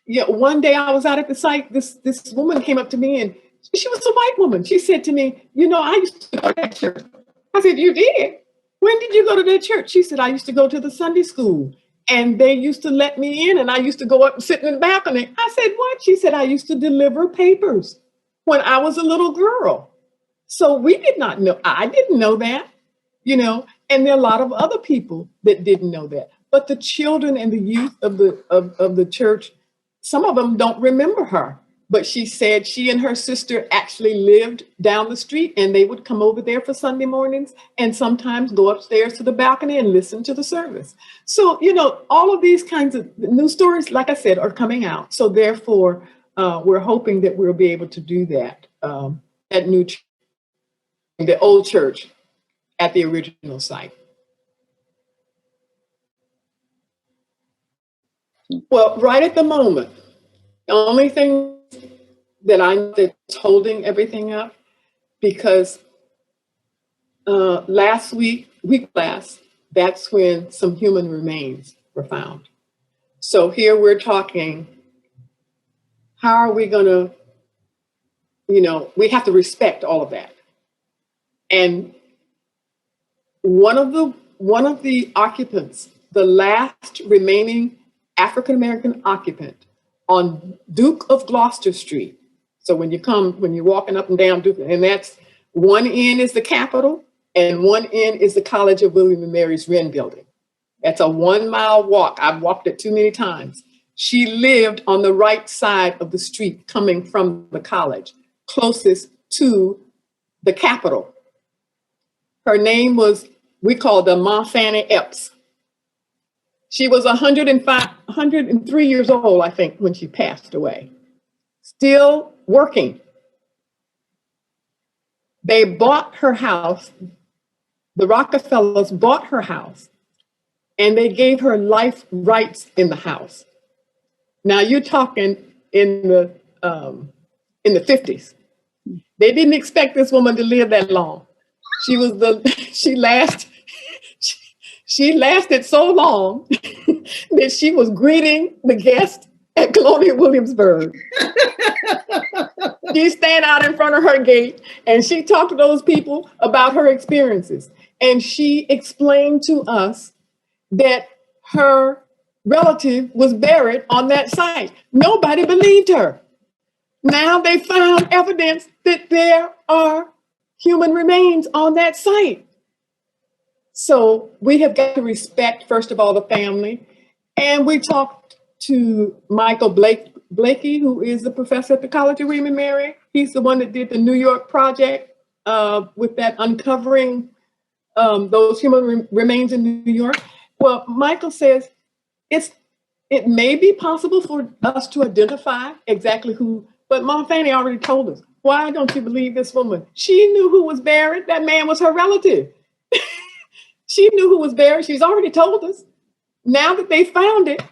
D: You know, one day I was out at the site, this woman came up to me, and she was a white woman. She said to me, you know, I used to go to that church. I said, you did? When did you go to that church? She said, I used to go to the Sunday school, and they used to let me in, and I used to go up and sit in the balcony. I said, what? She said, I used to deliver papers when I was a little girl. So we did not know. I didn't know that, you know, and there are a lot of other people that didn't know that. But the children and the youth of the church, some of them don't remember her. But she said she and her sister actually lived down the street, and they would come over there for Sunday mornings and sometimes go upstairs to the balcony and listen to the service. So, you know, all of these kinds of new stories, like I said, are coming out. So therefore, we're hoping that we'll be able to do that at New Church, the old church at the original site. Well, right at the moment, the only thing that I'm that's holding everything up, because last week, that's when some human remains were found. So here we're talking, how are we going to, you know, we have to respect all of that. And one of the occupants, the last remaining African-American occupant on Duke of Gloucester Street. So when you're walking up and down Duke, and that's one end is the Capitol and one end is the College of William and Mary's Wren building. That's a 1-mile walk. I've walked it too many times. She lived on the right side of the street coming from the college, closest to the Capitol. Her name was, we called her Ma Fanny Epps. She was 103 years old, I think, when she passed away. Still working. They bought her house. The Rockefellers bought her house, and they gave her life rights in the house. Now you're talking in the 50s. They didn't expect this woman to live that long. She lasted so long that she was greeting the guests at Colonial Williamsburg. She stand out in front of her gate and she talked to those people about her experiences. And she explained to us that her relative was buried on that site. Nobody believed her. Now they found evidence that there are human remains on that site. So we have got to respect, first of all, the family. And we talked to Michael Blakey, who is a professor at the College of William and Mary. He's the one that did the New York project with that uncovering those human remains in New York. Well, Michael says it may be possible for us to identify exactly who, but Mom Fanny already told us. Why don't you believe this woman? She knew who was buried. That man was her relative. She knew who was buried. She's already told us. Now that they found it,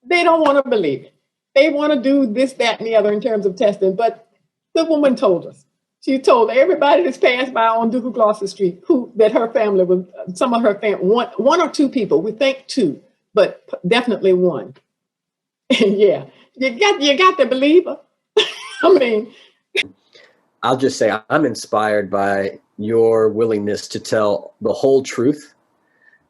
D: they don't want to believe it. They want to do this, that, and the other in terms of testing. But the woman told us. She told everybody that's passed by on Duke of Gloucester Street that her family was, some of her family, one or two people. We think two, but definitely one. And yeah, you got to believe her. I mean,
A: I'll just say I'm inspired by your willingness to tell the whole truth,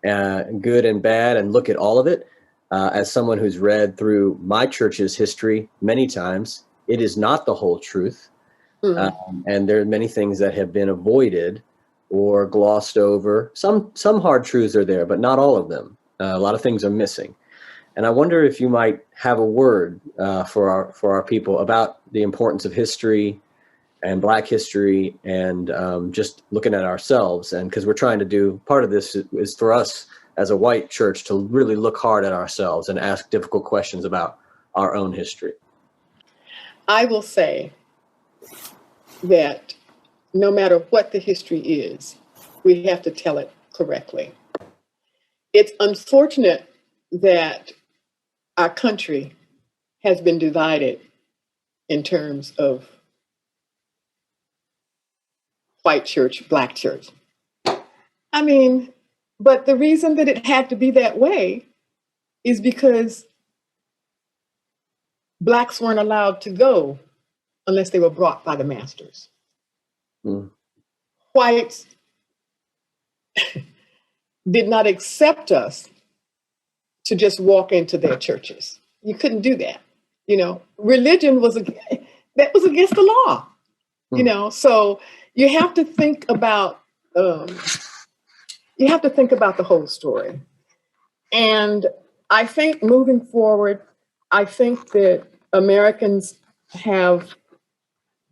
A: good and bad, and look at all of it. As someone who's read through my church's history many times, it is not the whole truth. And there are many things that have been avoided or glossed over. Some hard truths are there, but not all of them. A lot of things are missing. And I wonder if you might have a word for our people about the importance of history and Black history, and just looking at ourselves. And because we're trying to do, part of this is for us as a white church to really look hard at ourselves and ask difficult questions about our own history.
D: I will say that no matter what the history is, we have to tell it correctly. It's unfortunate that our country has been divided in terms of white church, black church. I mean, but the reason that it had to be that way is because blacks weren't allowed to go unless they were brought by the masters. Whites did not accept us to just walk into their churches. You couldn't do that. You know, religion was that was against the law. You know, so you have to think about the whole story. And I think moving forward, I think that Americans have,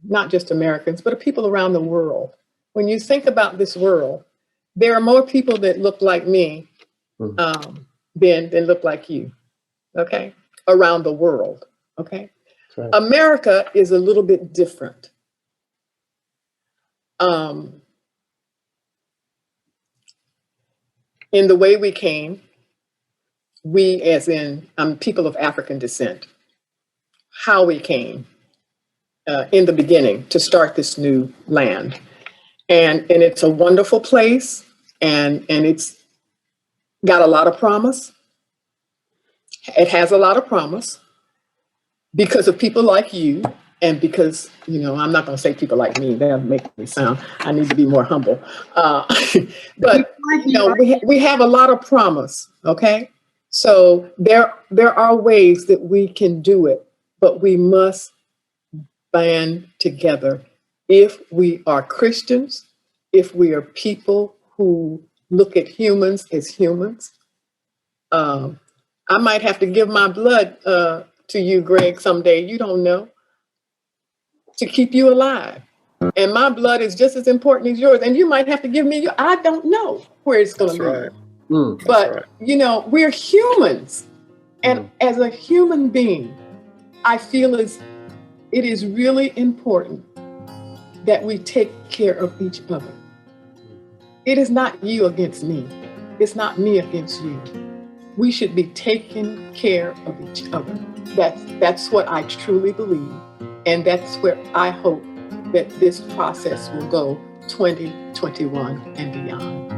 D: not just Americans, but people around the world. When you think about this world, there are more people that look like me than look like you, okay? Around the world, okay? Right. America is a little bit different. In the way we came, we as in people of African descent, how we came in the beginning to start this new land. And it's a wonderful place, and it's got a lot of promise. It has a lot of promise because of people like you, and because, you know, I'm not going to say people like me, that'll make me sound, I need to be more humble. But, you know, we have a lot of promise, okay? So there are ways that we can do it, but we must band together. If we are Christians, if we are people who look at humans as humans, I might have to give my blood to you, Greg, someday. You don't know. To keep you alive. And my blood is just as important as yours. And you might have to give me I don't know where it's going to be. But, you know, we're humans. And as a human being, I feel it is really important that we take care of each other. It is not you against me. It's not me against you. We should be taking care of each other. That's what I truly believe. And that's where I hope that this process will go 2021 and beyond.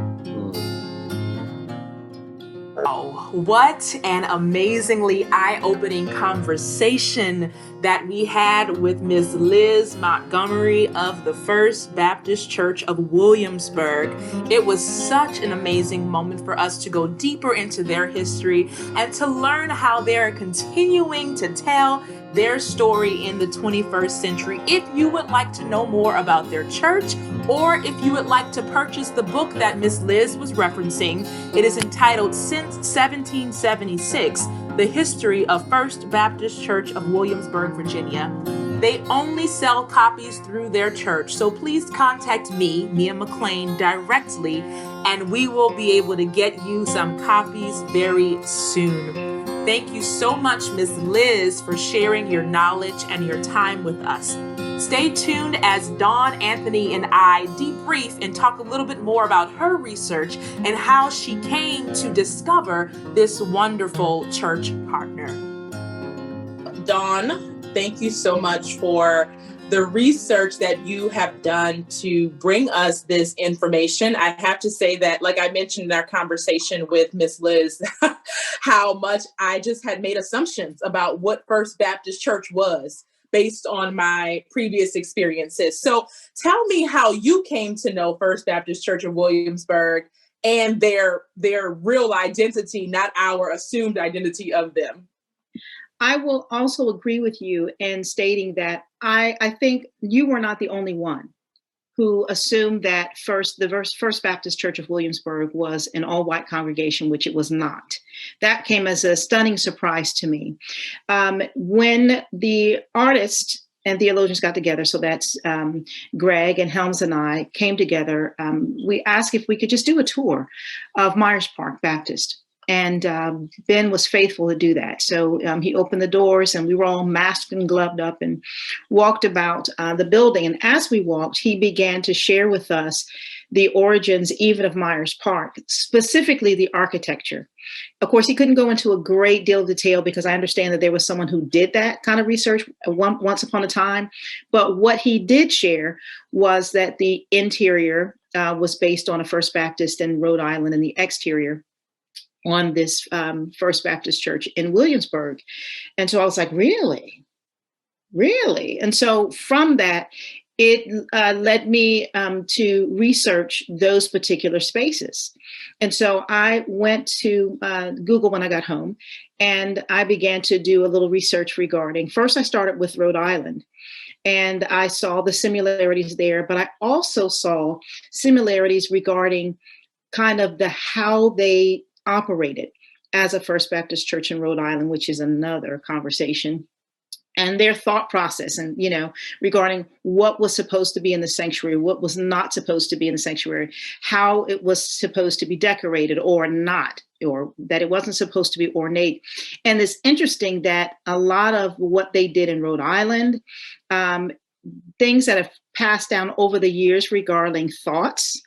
B: Oh, what an amazingly eye-opening conversation that we had with Ms. Liz Montgomery of the First Baptist Church of Williamsburg. It was such an amazing moment for us to go deeper into their history and to learn how they're continuing to tell their story in the 21st century. If you would like to know more about their church, or if you would like to purchase the book that Miss Liz was referencing, it is entitled Since 1776, The History of First Baptist Church of Williamsburg, Virginia. They only sell copies through their church, so please contact me, Mia McLean, directly, and we will be able to get you some copies very soon. Thank you so much, Ms. Liz, for sharing your knowledge and your time with us. Stay tuned as Dawn Anthony and I debrief and talk a little bit more about her research and how she came to discover this wonderful church partner.
F: Dawn, thank you so much for the research that you have done to bring us this information. I have to say that, like I mentioned in our conversation with Miss Liz, how much I just had made assumptions about what First Baptist Church was based on my previous experiences. So tell me how you came to know First Baptist Church of Williamsburg and their real identity, not our assumed identity of them.
C: I will also agree with you in stating that I think you were not the only one who assumed that the First Baptist Church of Williamsburg was an all-white congregation, which it was not. That came as a stunning surprise to me. When the artists and theologians got together, so that's Greg and Helms and I came together, we asked if we could just do a tour of Myers Park Baptist. And Ben was faithful to do that. So he opened the doors, and we were all masked and gloved up and walked about the building. And as we walked, he began to share with us the origins even of Myers Park, specifically the architecture. Of course, he couldn't go into a great deal of detail because I understand that there was someone who did that kind of research once upon a time. But what he did share was that the interior was based on a First Baptist in Rhode Island, and the exterior on this First Baptist church in Williamsburg. And so I was like, really? And so from that, it led me to research those particular spaces. And so I went to Google when I got home, and I began to do a little research regarding, first I started with Rhode Island, and I saw the similarities there, but I also saw similarities regarding kind of how they operated as a First Baptist church in Rhode Island, which is another conversation. And their thought process and, regarding what was supposed to be in the sanctuary, what was not supposed to be in the sanctuary, how it was supposed to be decorated or not, or that it wasn't supposed to be ornate. And it's interesting that a lot of what they did in Rhode Island, things that have passed down over the years regarding thoughts,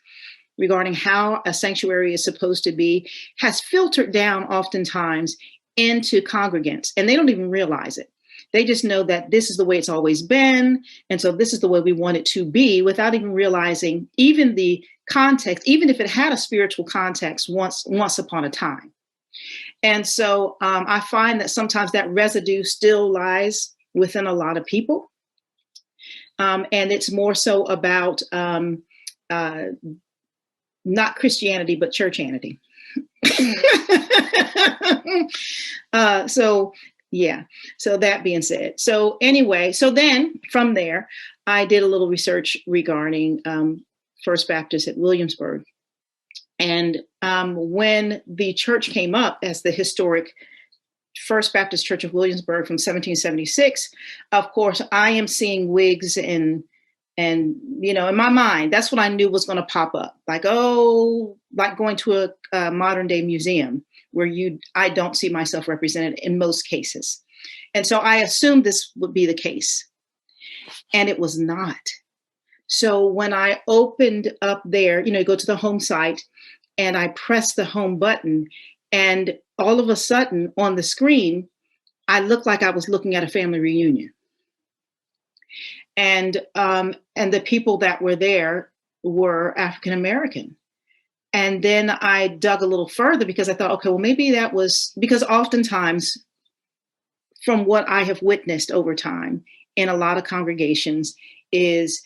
C: regarding how a sanctuary is supposed to be, has filtered down oftentimes into congregants, and they don't even realize it. They just know that this is the way it's always been. And so this is the way we want it to be, without even realizing even the context, even if it had a spiritual context once upon a time. And so I find that sometimes that residue still lies within a lot of people. And it's more so about not Christianity, but churchianity. Yeah. So that being said, so anyway, so then from there, I did a little research regarding First Baptist at Williamsburg. And when the church came up as the historic First Baptist Church of Williamsburg from 1776, of course, I am seeing wigs and in my mind, that's what I knew was going to pop up. Like going to a modern day museum where I don't see myself represented in most cases. And so I assumed this would be the case, and it was not. So when I opened up there, go to the home site, and I pressed the home button, and all of a sudden on the screen, I looked like I was looking at a family reunion. And the people that were there were African American. And then I dug a little further because I thought, okay, well, maybe that was because oftentimes from what I have witnessed over time in a lot of congregations is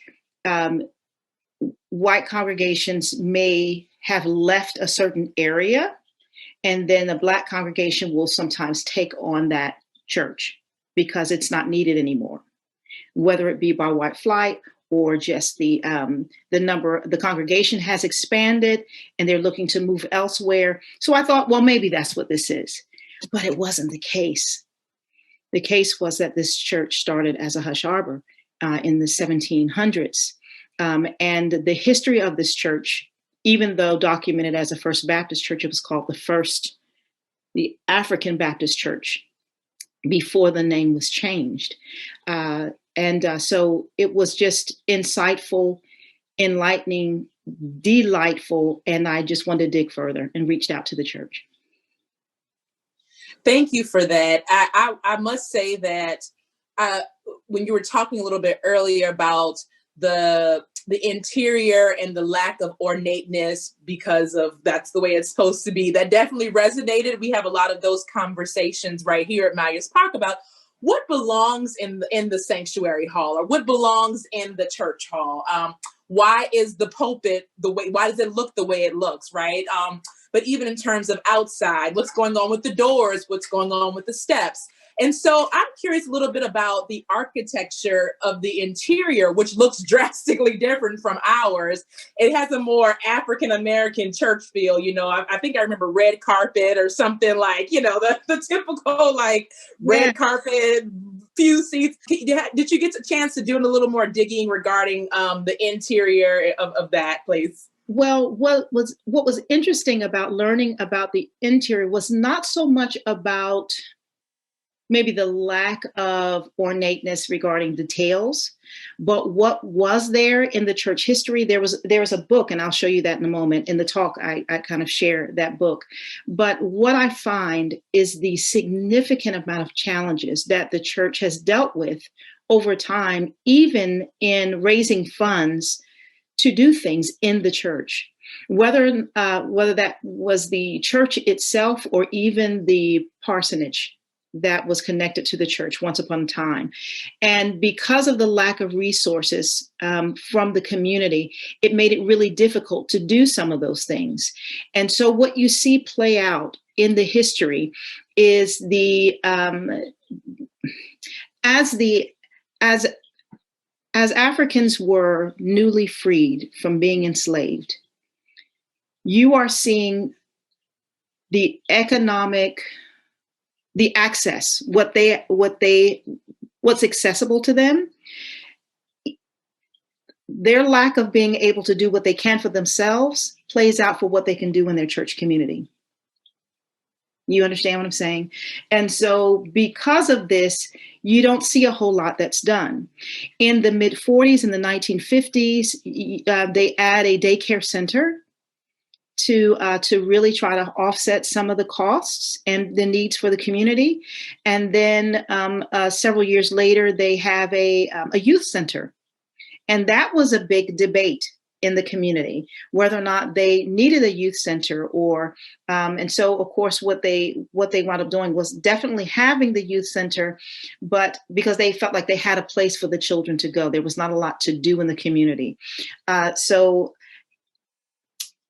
C: white congregations may have left a certain area, and then the Black congregation will sometimes take on that church because it's not needed anymore, whether it be by white flight or just the congregation has expanded and they're looking to move elsewhere. So I thought, well, maybe that's what this is. But it wasn't the case. The case was that this church started as a hush harbor in the 1700s. And the history of this church, even though documented as a First Baptist church, it was called the African Baptist Church before the name was changed. So it was just insightful, enlightening, delightful. And I just wanted to dig further and reached out to the church.
F: Thank you for that. I must say that when you were talking a little bit earlier about the interior and the lack of ornateness because of that's the way it's supposed to be, that definitely resonated. We have a lot of those conversations right here at Myers Park about what belongs in the sanctuary hall or what belongs in the church hall. Why is the pulpit why does it look the way it looks, right? But even in terms of outside, what's going on with the doors, what's going on with the steps. And so I'm curious a little bit about the architecture of the interior, which looks drastically different from ours. It has a more African-American church feel. I think I remember red carpet or something like, the typical like red carpet, few seats. Did you get a chance to do a little more digging regarding the interior of that place?
C: Well, what was interesting about learning about the interior was not so much about maybe the lack of ornateness regarding details, but what was there in the church history. There was a book, and I'll show you that in a moment. In the talk, I kind of share that book. But what I find is the significant amount of challenges that the church has dealt with over time, even in raising funds to do things in the church, whether that was the church itself or even the parsonage that was connected to the church once upon a time. And because of the lack of resources from the community, it made it really difficult to do some of those things. And so what you see play out in the history is as Africans were newly freed from being enslaved, you are seeing the economic, the access, what's accessible to them, their lack of being able to do what they can for themselves plays out for what they can do in their church community. You understand what I'm saying? And so because of this, you don't see a whole lot that's done. In the mid 40s and the 1950s, they add a daycare center to really try to offset some of the costs and the needs for the community. And then several years later, they have a youth center. And that was a big debate in the community, whether or not they needed a youth center or, and so of course, what they wound up doing was definitely having the youth center, but because they felt like they had a place for the children to go, there was not a lot to do in the community. So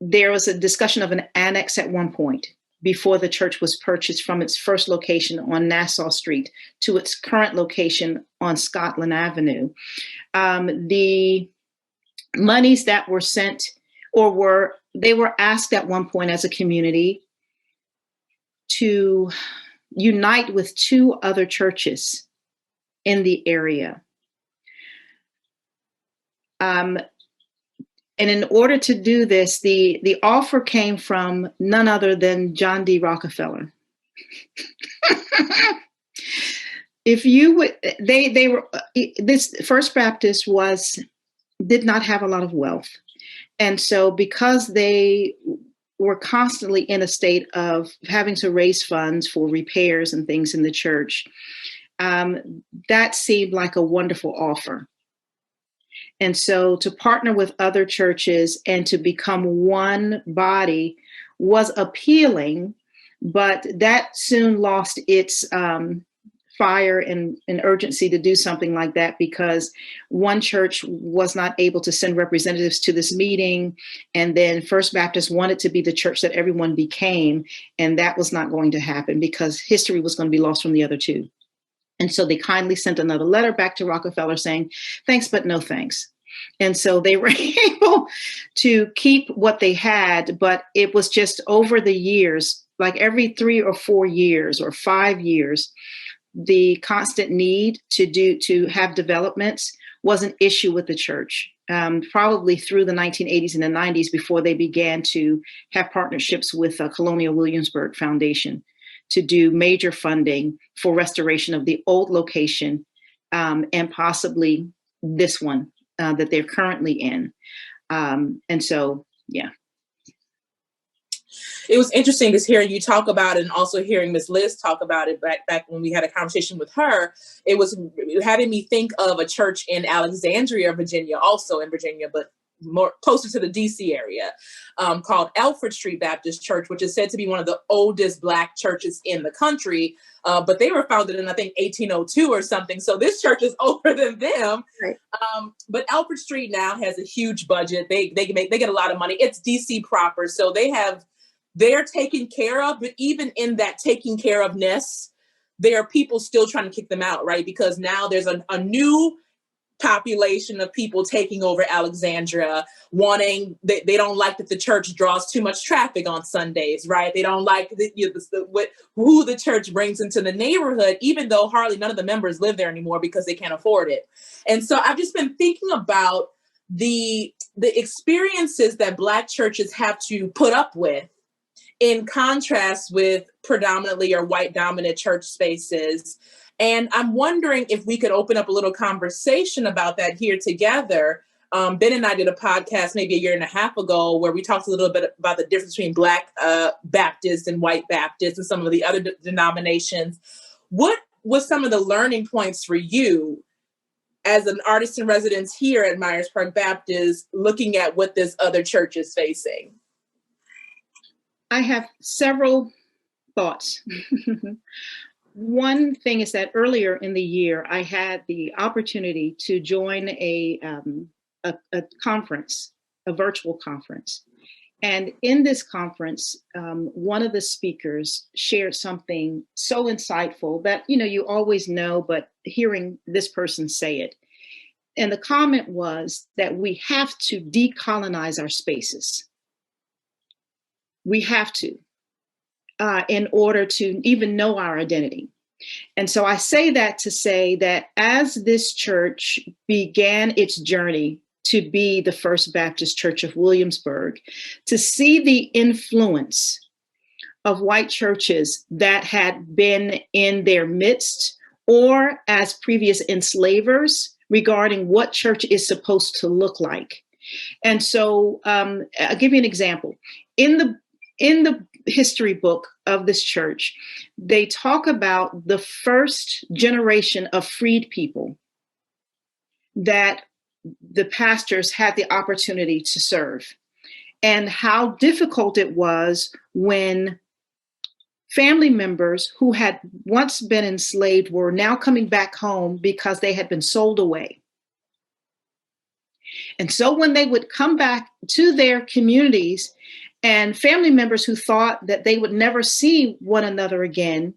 C: there was a discussion of an annex at one point before the church was purchased from its first location on Nassau Street to its current location on Scotland Avenue. The monies that were sent they were asked at one point as a community to unite with two other churches in the area. And in order to do this, the offer came from none other than John D. Rockefeller. If you would, they were, this First Baptist did not have a lot of wealth. And so because they were constantly in a state of having to raise funds for repairs and things in the church, that seemed like a wonderful offer. And so to partner with other churches and to become one body was appealing, but that soon lost its fire and urgency to do something like that because one church was not able to send representatives to this meeting. And then First Baptist wanted to be the church that everyone became. And that was not going to happen because history was going to be lost from the other two. And so they kindly sent another letter back to Rockefeller saying, thanks, but no thanks. And so they were able to keep what they had, but it was just over the years, like every 3 or 4 years or 5 years, the constant need to have developments was an issue with the church, probably through the 1980s and the 90s before they began to have partnerships with Colonial Williamsburg Foundation to do major funding for restoration of the old location and possibly this one that they're currently in. And so, yeah.
F: It was interesting to hear you talk about it and also hearing Ms. Liz talk about it back when we had a conversation with her. It was having me think of a church in Alexandria, Virginia, also in Virginia, but more closer to the DC area, called Alfred Street Baptist Church, which is said to be one of the oldest Black churches in the country. But they were founded in, I think, 1802 or something. So this church is older than them. Right. But Alfred Street now has a huge budget. They get a lot of money. It's DC proper. So they're taken care of, but even in that taking care ofness, there are people still trying to kick them out, right? Because now there's a new population of people taking over Alexandria, they don't like that the church draws too much traffic on Sundays, right? They don't like who the church brings into the neighborhood, even though hardly none of the members live there anymore because they can't afford it. And so I've just been thinking about the experiences that Black churches have to put up with in contrast with predominantly or white dominant church spaces. And I'm wondering if we could open up a little conversation about that here together. Ben and I did a podcast maybe a year and a half ago where we talked a little bit about the difference between Black Baptists and white Baptists and some of the other denominations. What was some of the learning points for you as an artist in residence here at Myers Park Baptist, looking at what this other church is facing?
C: I have several thoughts. One thing is that earlier in the year, I had the opportunity to join a conference, a virtual conference. And in this conference, one of the speakers shared something so insightful that, you always know, but hearing this person say it. And the comment was that we have to decolonize our spaces. We have to, in order to even know our identity. And so I say that to say that as this church began its journey to be the First Baptist Church of Williamsburg, to see the influence of white churches that had been in their midst or as previous enslavers regarding what church is supposed to look like. And so I'll give you an example. In the history book of this church, they talk about the first generation of freed people that the pastors had the opportunity to serve, and how difficult it was when family members who had once been enslaved were now coming back home because they had been sold away. And so when they would come back to their communities, and family members who thought that they would never see one another again,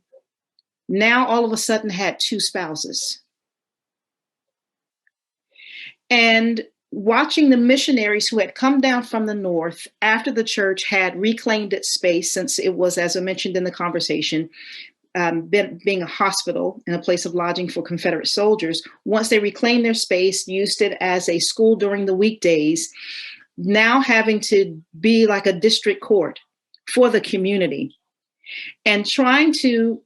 C: now all of a sudden had two spouses. And watching the missionaries who had come down from the north after the church had reclaimed its space, since it was, as I mentioned in the conversation, being a hospital and a place of lodging for Confederate soldiers, once they reclaimed their space, used it as a school during the weekdays, now having to be like a district court for the community, and trying to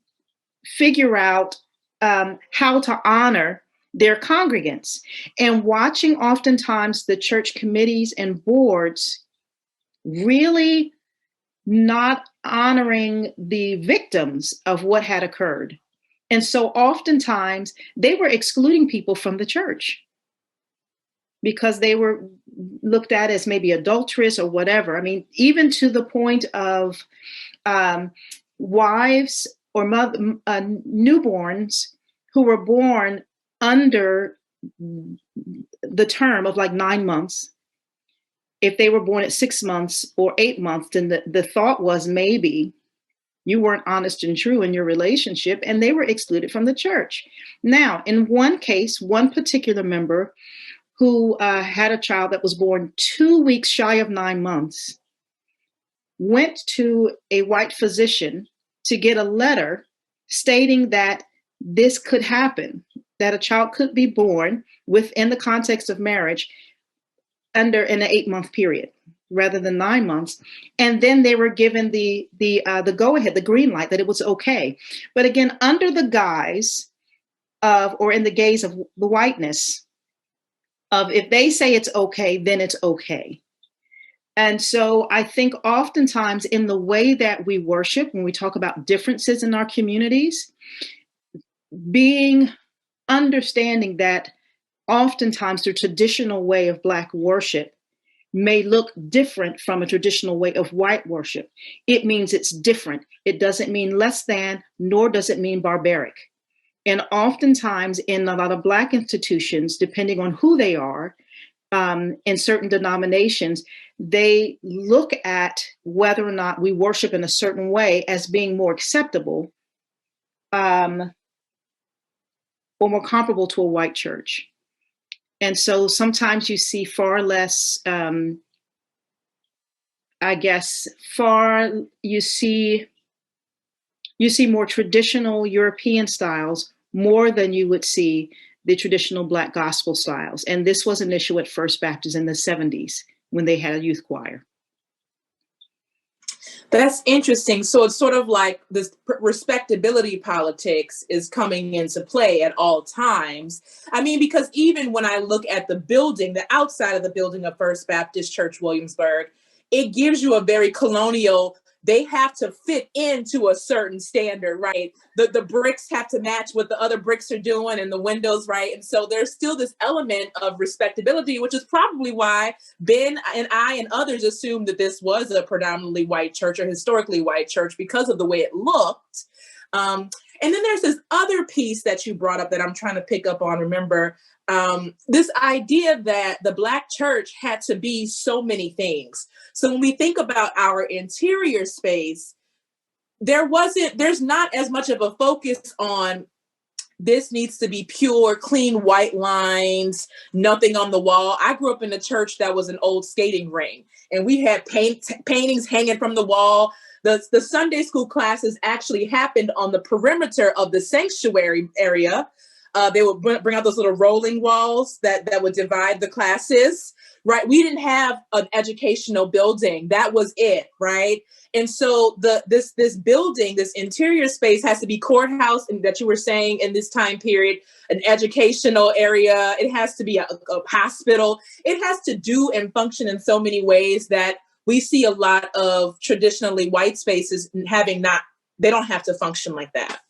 C: figure out how to honor their congregants, and watching oftentimes the church committees and boards really not honoring the victims of what had occurred. And so oftentimes they were excluding people from the church because they were looked at as maybe adulterous or whatever. I mean, even to the point of wives or newborns who were born under the term of like 9 months. If they were born at 6 months or 8 months, then the thought was maybe you weren't honest and true in your relationship, and they were excluded from the church. Now, in one case, one particular member who had a child that was born 2 weeks shy of 9 months, went to a white physician to get a letter stating that this could happen, that a child could be born within the context of marriage in an 8-month period rather than 9 months. And then they were given the go-ahead, the green light, that it was okay. But again, under the guise of, or in the gaze of the whiteness of, if they say it's okay, then it's okay. And so I think oftentimes in the way that we worship, when we talk about differences in our communities, understanding that oftentimes the traditional way of Black worship may look different from a traditional way of white worship. It means it's different. It doesn't mean less than, nor does it mean barbaric. And oftentimes in a lot of Black institutions, depending on who they are, in certain denominations, they look at whether or not we worship in a certain way as being more acceptable or more comparable to a white church. And so sometimes you see far less, you see more traditional European styles more than you would see the traditional Black gospel styles. And this was an issue at First Baptist in the 70s when they had a youth choir.
F: That's interesting. So it's sort of like this respectability politics is coming into play at all times. I mean, because even when I look at the building, the outside of the building of First Baptist Church Williamsburg, it gives you a very colonial, they have to fit into a certain standard, right? The bricks have to match what the other bricks are doing and the windows, right? And so there's still this element of respectability, which is probably why Ben and I and others assumed that this was a predominantly white church or historically white church because of the way it looked. And then there's this other piece that you brought up that I'm trying to pick up on, remember, this idea that the Black church had to be so many things. So when we think about our interior space, there's not as much of a focus on this needs to be pure, clean, white lines, nothing on the wall. I grew up in a church that was an old skating ring, and we had paintings hanging from the wall. The Sunday school classes actually happened on the perimeter of the sanctuary area. They would bring out those little rolling walls that would divide the classes, right? We didn't have an educational building. That was it, right? And so this building, this interior space has to be courthouse, and that you were saying in this time period, an educational area. It has to be a hospital. It has to do and function in so many ways that we see a lot of traditionally white spaces they don't have to function like that.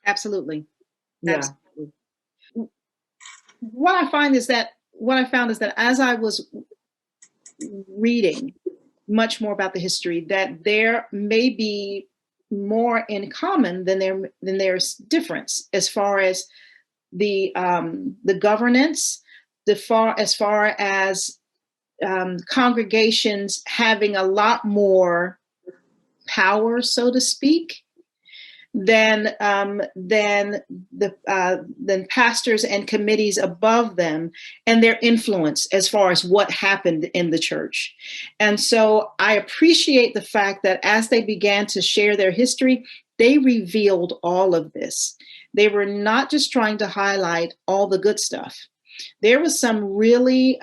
C: Absolutely.
F: Yeah.
C: Absolutely. What I found is that as I was reading much more about the history, that there may be more in common than there's difference as far as the governance, as far as congregations having a lot more power, so to speak, than pastors and committees above them, and their influence as far as what happened in the church. And so I appreciate the fact that as they began to share their history, they revealed all of this. They were not just trying to highlight all the good stuff. There was some really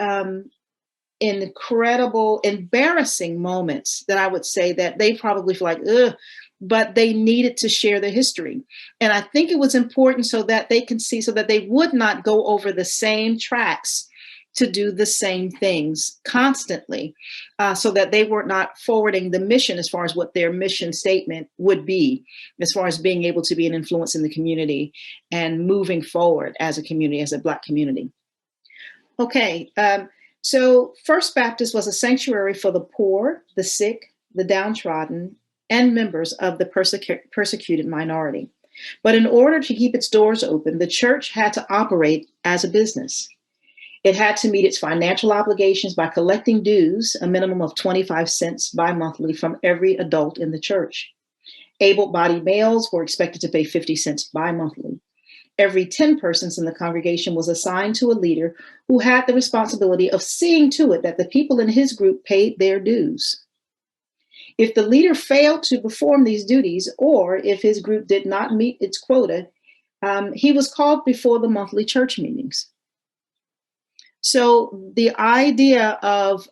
C: incredible, embarrassing moments that I would say that they probably feel like, ugh, but they needed to share their history. And I think it was important so that they can see, so that they would not go over the same tracks to do the same things constantly, so that they were not forwarding the mission as far as what their mission statement would be, as far as being able to be an influence in the community and moving forward as a community, as a Black community. Okay, so First Baptist was a sanctuary for the poor, the sick, the downtrodden, and members of the persecuted minority. But in order to keep its doors open, the church had to operate as a business. It had to meet its financial obligations by collecting dues, a minimum of 25 cents bi-monthly from every adult in the church. Able-bodied males were expected to pay 50 cents bi-monthly. Every 10 persons in the congregation was assigned to a leader who had the responsibility of seeing to it that the people in his group paid their dues. If the leader failed to perform these duties, or if his group did not meet its quota, he was called before the monthly church meetings. So the idea of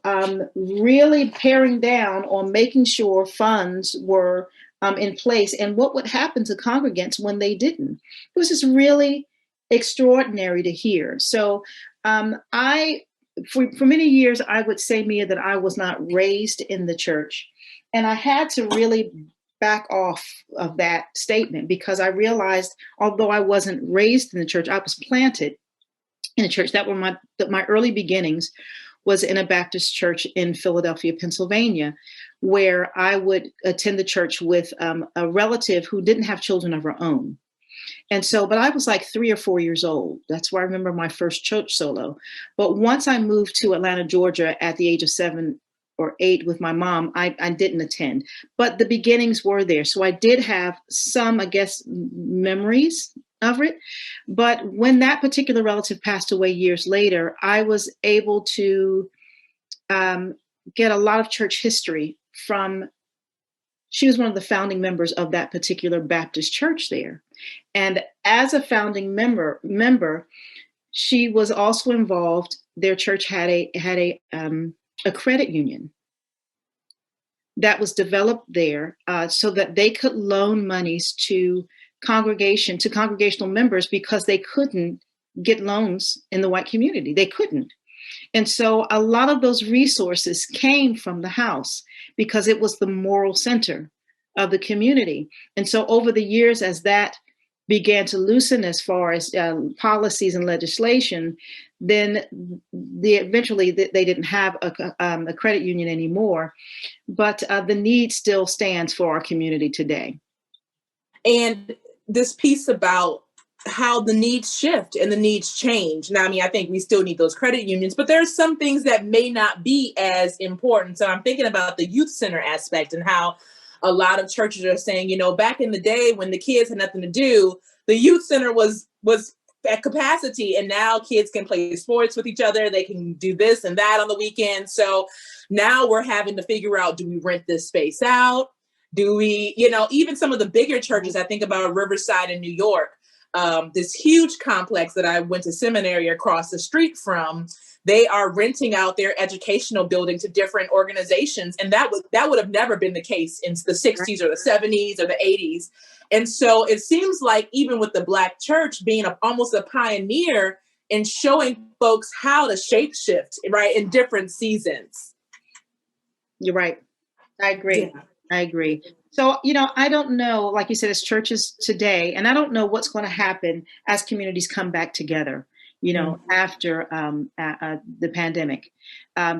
C: really paring down on making sure funds were in place and what would happen to congregants when they didn't, it was just really extraordinary to hear. So for many years, I would say, Mia, that I was not raised in the church. And I had to really back off of that statement, because I realized, although I wasn't raised in the church, I was planted in a church. That were my early beginnings was in a Baptist church in Philadelphia, Pennsylvania, where I would attend the church with a relative who didn't have children of her own. And so, but I was like 3 or 4 years old. That's where I remember my first church solo. But once I moved to Atlanta, Georgia at the age of 7 or 8 with my mom, I didn't attend, but the beginnings were there. So I did have some, I guess, memories of it. But when that particular relative passed away years later, I was able to get a lot of church history from, she was one of the founding members of that particular Baptist church there. And as a founding member, she was also involved. Their church had a credit union that was developed there so that they could loan monies to congregational members, because they couldn't get loans in the white community. They couldn't. And so a lot of those resources came from the house because it was the moral center of the community. And so over the years, as that began to loosen as far as policies and legislation, then eventually they didn't have a credit union anymore. But the need still stands for our community today.
F: And this piece about how the needs shift and the needs change. Now, I mean, I think we still need those credit unions, but there's some things that may not be as important. So I'm thinking about the youth center aspect and how a lot of churches are saying, back in the day when the kids had nothing to do, the youth center was at capacity, and now kids can play sports with each other. They can do this and that on the weekend. So now we're having to figure out, do we rent this space out? Do we, even some of the bigger churches, I think about Riverside in New York, this huge complex that I went to seminary across the street from, they are renting out their educational building to different organizations. And that would have never been the case in the 60s or the 70s or the 80s. And so it seems like even with the Black church being almost a pioneer in showing folks how to shapeshift, right, in different seasons.
C: You're right. I agree.
F: Yeah.
C: I agree. So, I don't know, like you said, as churches today, and I don't know what's going to happen as communities come back together, after the pandemic,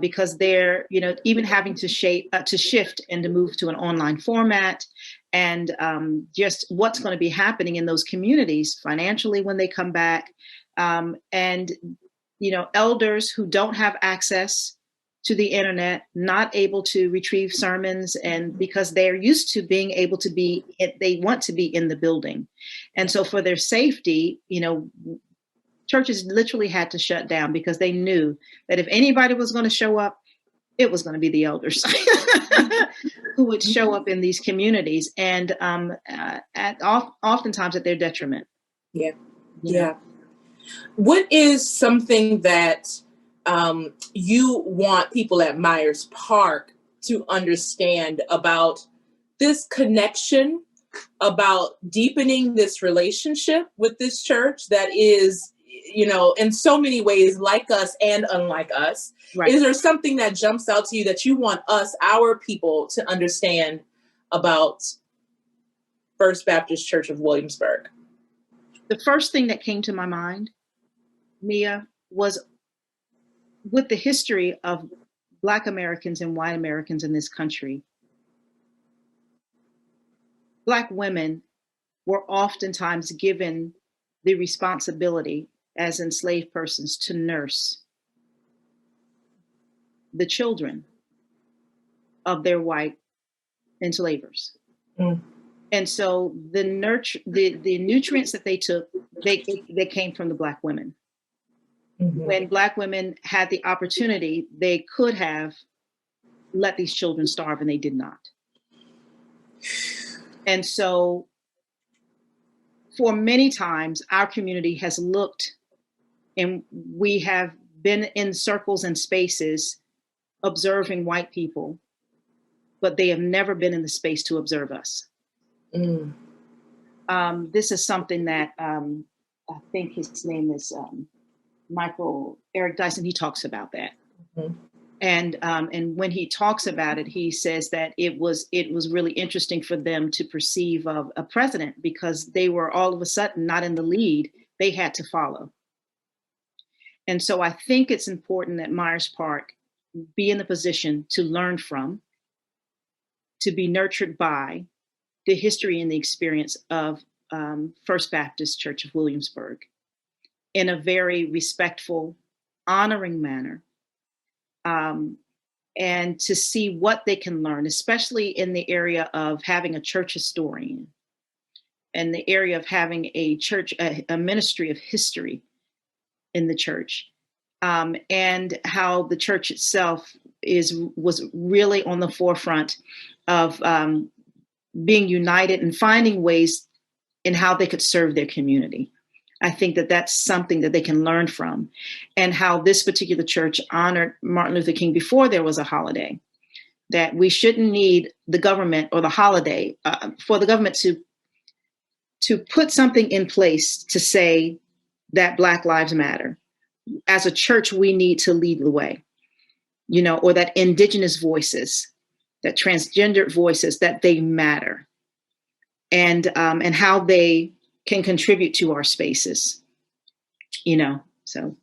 C: because they're, even having to shift and to move to an online format, and just what's going to be happening in those communities financially when they come back. And, elders who don't have access to the internet, not able to retrieve sermons, and because they're used to being able to they want to be in the building. And so for their safety, churches literally had to shut down because they knew that if anybody was going to show up, it was going to be the elders who would show up in these communities, and oftentimes at their detriment.
F: Yeah. Yeah. What is something that you want people at Myers Park to understand about this connection, about deepening this relationship with this church that is, in so many ways like us and unlike us? Right. Is there something that jumps out to you that you want us, our people, to understand about First Baptist Church of Williamsburg?
C: The first thing that came to my mind, Mia, was with the history of Black Americans and white Americans in this country, Black women were oftentimes given the responsibility as enslaved persons to nurse the children of their white enslavers. Mm. And so the nutrients that they took, they came from the Black women. Mm-hmm. When Black women had the opportunity, they could have let these children starve, and they did not. And so for many times, our community has looked, and we have been in circles and spaces observing white people, but they have never been in the space to observe us. Mm. This is something that I think his name is Eric Dyson. He talks about that. Mm-hmm. And when he talks about it, he says that it was really interesting for them to perceive of a president, because they were all of a sudden not in the lead. They had to follow. And so I think it's important that Myers Park be in the position to learn from, to be nurtured by the history and the experience of First Baptist Church of Williamsburg in a very respectful, honoring manner. And to see what they can learn, especially in the area of having a church historian, and the area of having a church, a ministry of history in the church, and how the church itself was really on the forefront of being united and finding ways in how they could serve their community. I think that that's something that they can learn from, and how this particular church honored Martin Luther King before there was a holiday, that we shouldn't need the government or the holiday for the government to put something in place to say that Black Lives Matter. As a church, we need to lead the way, or that Indigenous voices, that transgender voices, that they matter, and how they can contribute to our spaces, so.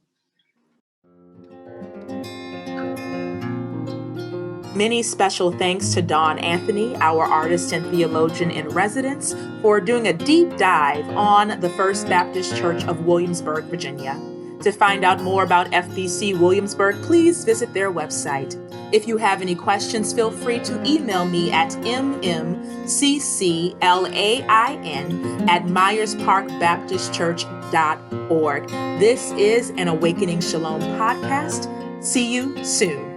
B: Many special thanks to Dawn Anthony, our artist and theologian in residence, for doing a deep dive on the First Baptist Church of Williamsburg, Virginia. To find out more about FBC Williamsburg, please visit their website. If you have any questions, feel free to email me at mmcclain@myersparkbaptistchurch.org. This is an Awakening Shalom podcast. See you soon.